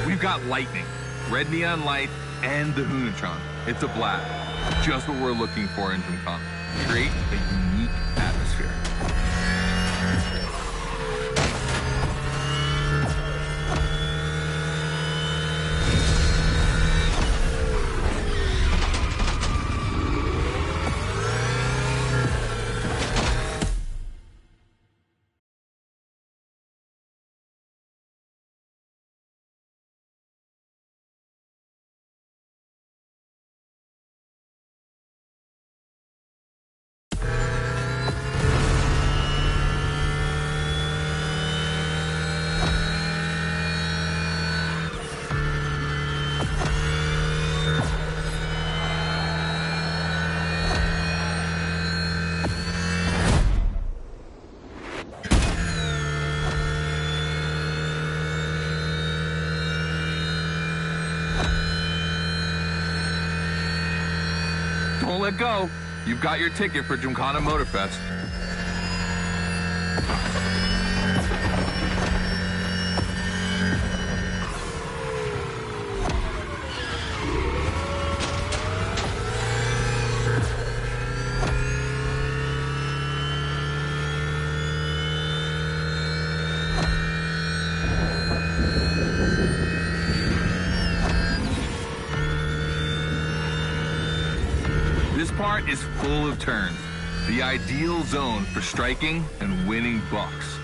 We've got lightning, red neon light, and the Hoonatron. It's a blast. Just what we're looking for in Gymkhana. Create a unique atmosphere. Don't let go. You've got your ticket for Gymkhana Motorfest. This part is full of turns, the ideal zone for striking and winning bucks.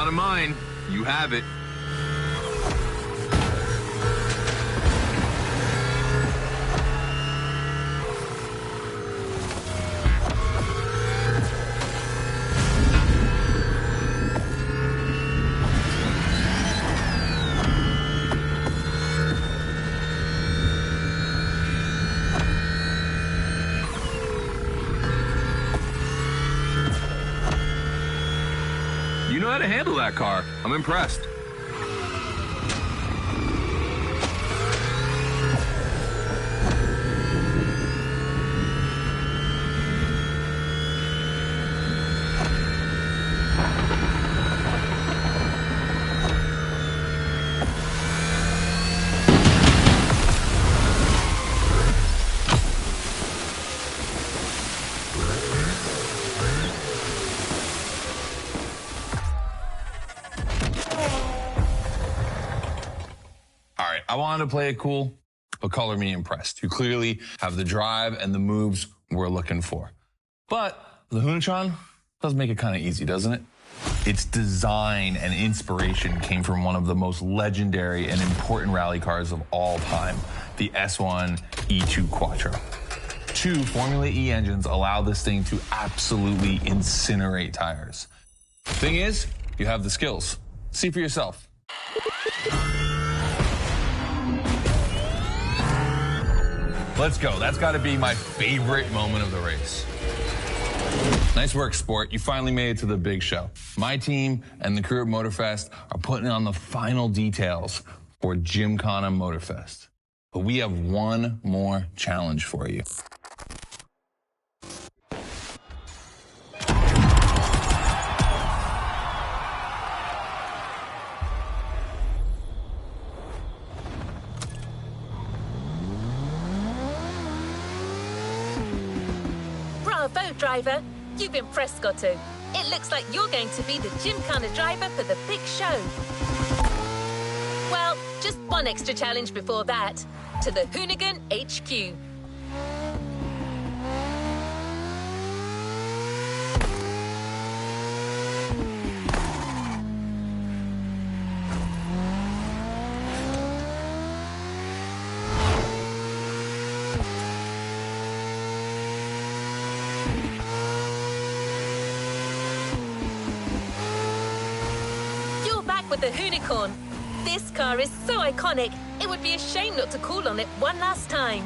on to mine. You have it. You know how to handle that car. I'm impressed. I wanted to play it cool, but color me impressed. You clearly have the drive and the moves we're looking for. But the Hunatron does make it kind of easy, doesn't it? Its design and inspiration came from one of the most legendary and important rally cars of all time, the S1 E2 Quattro. 2 Formula E engines allow this thing to absolutely incinerate tires. Thing is, you have the skills. See for yourself. Let's go. That's got to be my favorite moment of the race. Nice work, Sport. You finally made it to the big show. My team and the crew at Motorfest are putting on the final details for Gymkhana Motorfest. But we have one more challenge for you. Bravo, driver. You've impressed, Scotto. It looks like you're going to be the Gymkhana driver for the big show. Well, just one extra challenge before that. To the Hoonigan HQ. With the Hoonicorn. This car is so iconic, it would be a shame not to call on it one last time.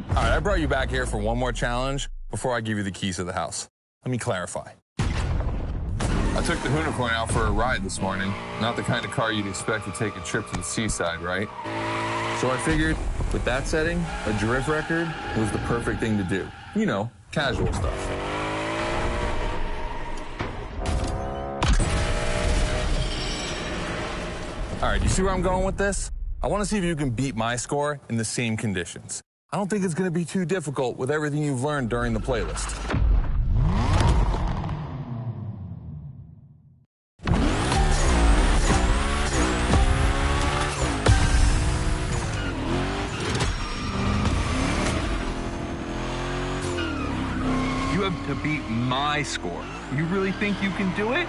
All right, I brought you back here for one more challenge before I give you the keys to the house. Let me clarify. I took the Hoonicorn out for a ride this morning. Not the kind of car you'd expect to take a trip to the seaside, right? So I figured, with that setting, a drift record was the perfect thing to do. You know, casual stuff. All right, you see where I'm going with this? I want to see if you can beat my score in the same conditions. I don't think it's going to be too difficult with everything you've learned during the playlist. You have to beat my score. You really think you can do it?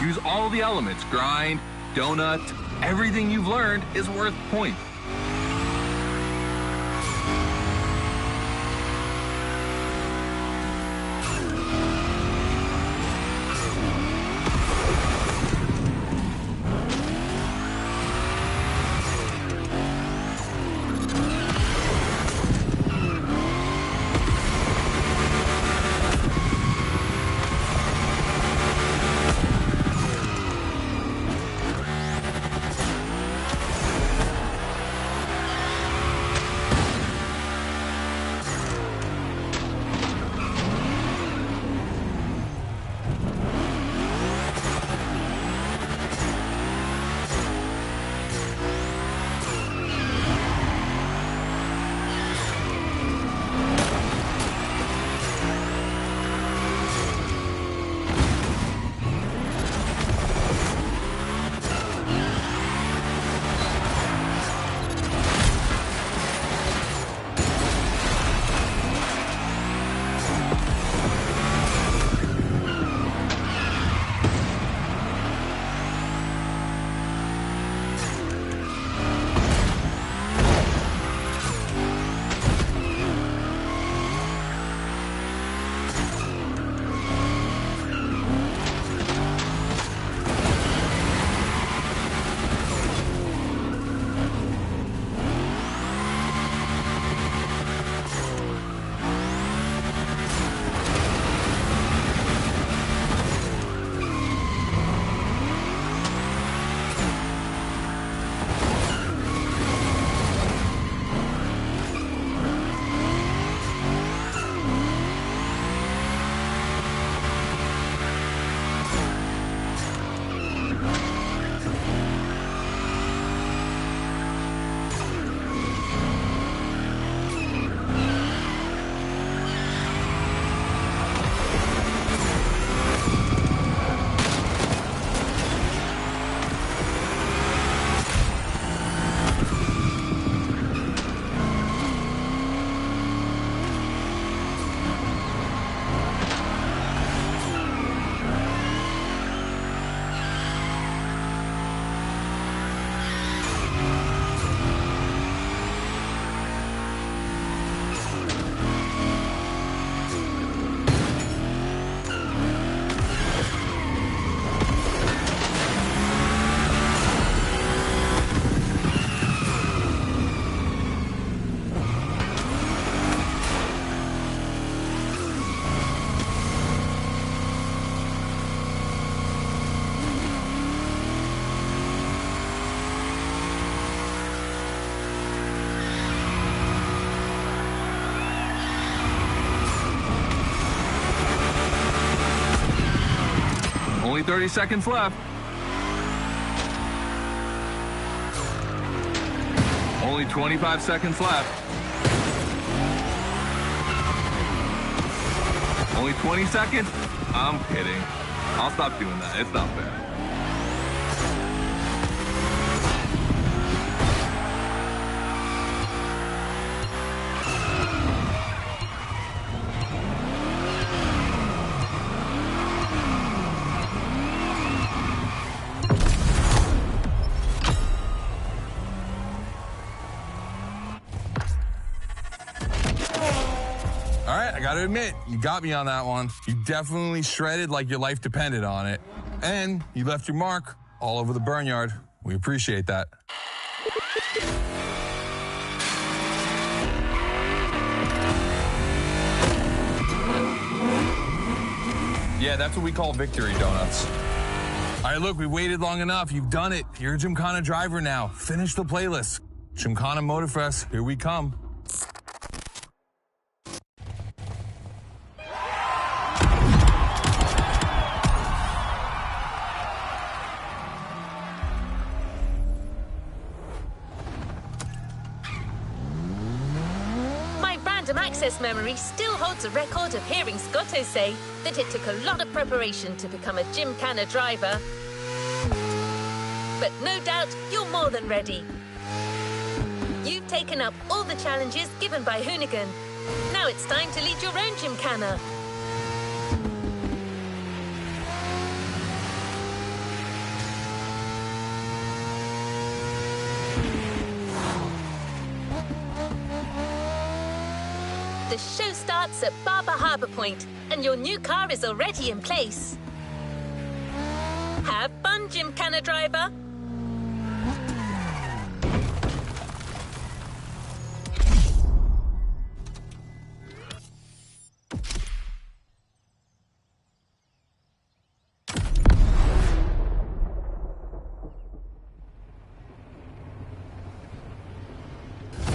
Use all the elements. Grind, donut, everything you've learned is worth points. 30 seconds left. Only 25 seconds left. Only 20 seconds? I'm kidding. I'll stop doing that. It's not fair. All right, I gotta admit, you got me on that one. You definitely shredded like your life depended on it. And you left your mark all over the barnyard. We appreciate that. Yeah, that's what we call victory donuts. All right, look, we waited long enough. You've done it. You're a Gymkhana driver now. Finish the playlist. Gymkhana Motorfest, here we come. Access memory still holds a record of hearing Scotto say that it took a lot of preparation to become a Gymkhana driver. But no doubt you're more than ready. You've taken up all the challenges given by Hoonigan. Now it's time to lead your own Gymkhana. The show starts at Barber Harbour Point, and your new car is already in place. Have fun, Gymkhana driver.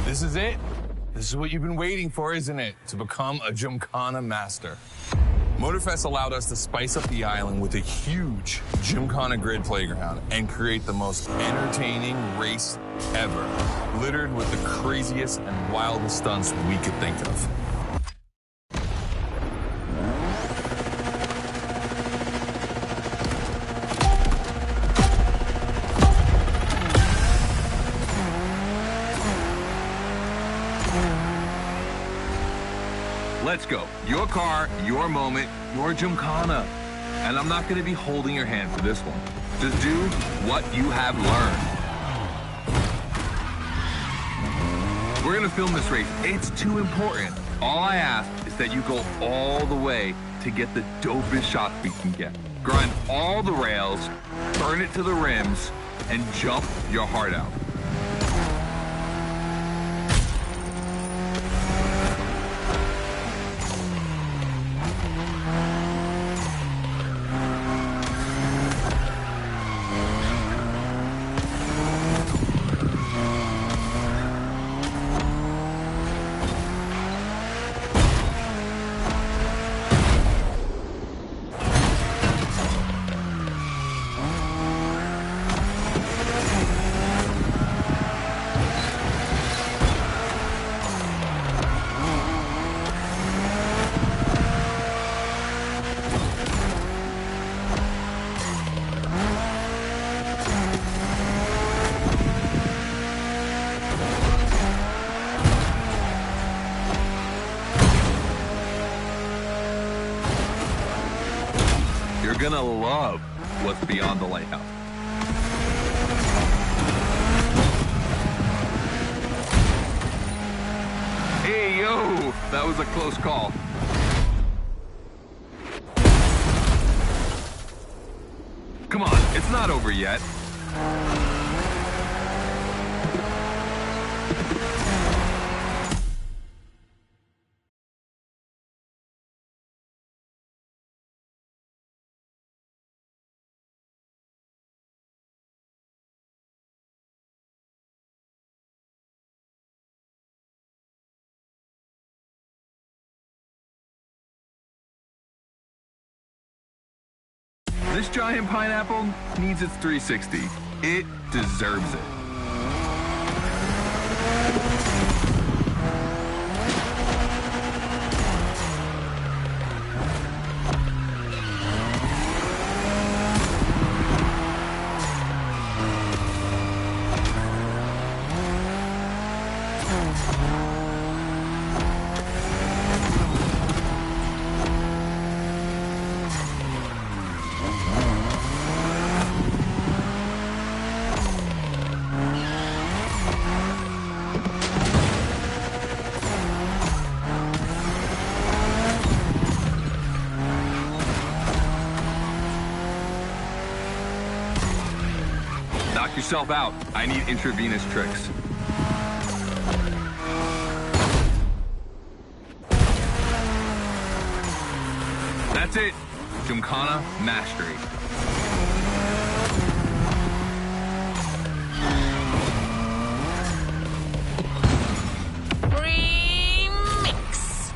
This is it. This is what you've been waiting for, isn't it? To become a Gymkhana master. Motorfest allowed us to spice up the island with a huge Gymkhana grid playground and create the most entertaining race ever, littered with the craziest and wildest stunts we could think of. Let's go. Your car, your moment, your Gymkhana. And I'm not going to be holding your hand for this one. Just do what you have learned. We're going to film this race. It's too important. All I ask is that you go all the way to get the dopest shots we can get. Grind all the rails, burn it to the rims, and jump your heart out. You're gonna love what's beyond the lighthouse. Hey, yo, that was a close call. Come on, it's not over yet. This giant pineapple needs its 360. It deserves it. Knock yourself out. I need intravenous tricks. That's it. Gymkhana mastery. Remix.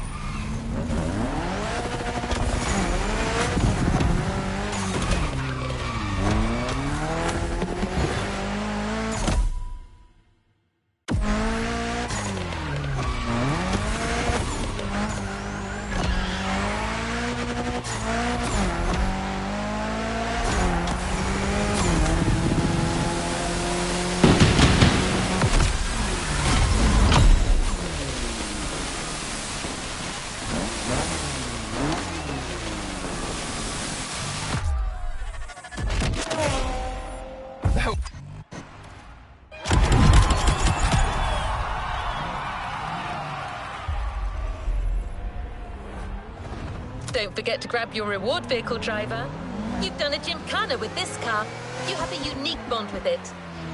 Don't forget to grab your reward vehicle, driver. You've done a gymkhana with this car. You have a unique bond with it.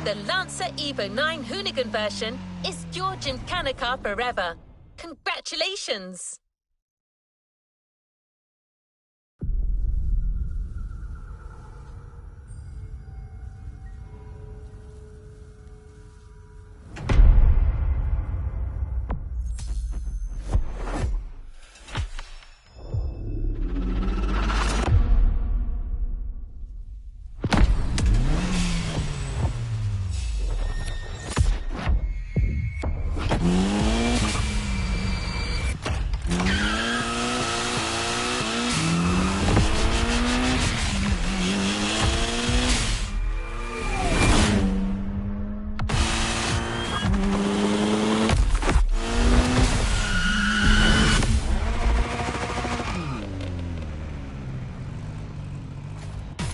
The Lancer Evo 9 Hoonigan version is your gymkhana car forever. Congratulations!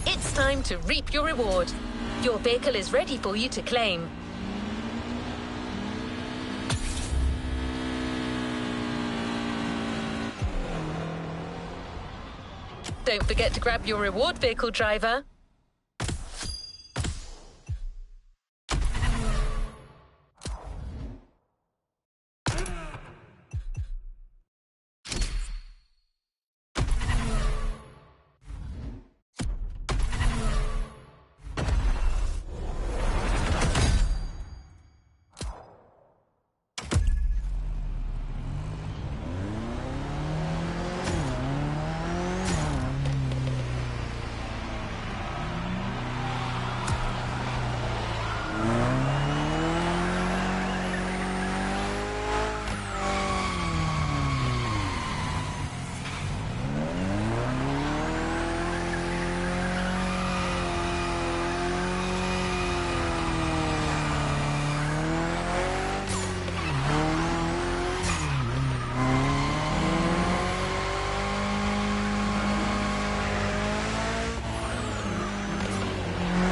It's time to reap your reward. Your vehicle is ready for you to claim. Don't forget to grab your reward vehicle, driver.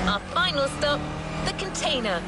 Our final stop, the container.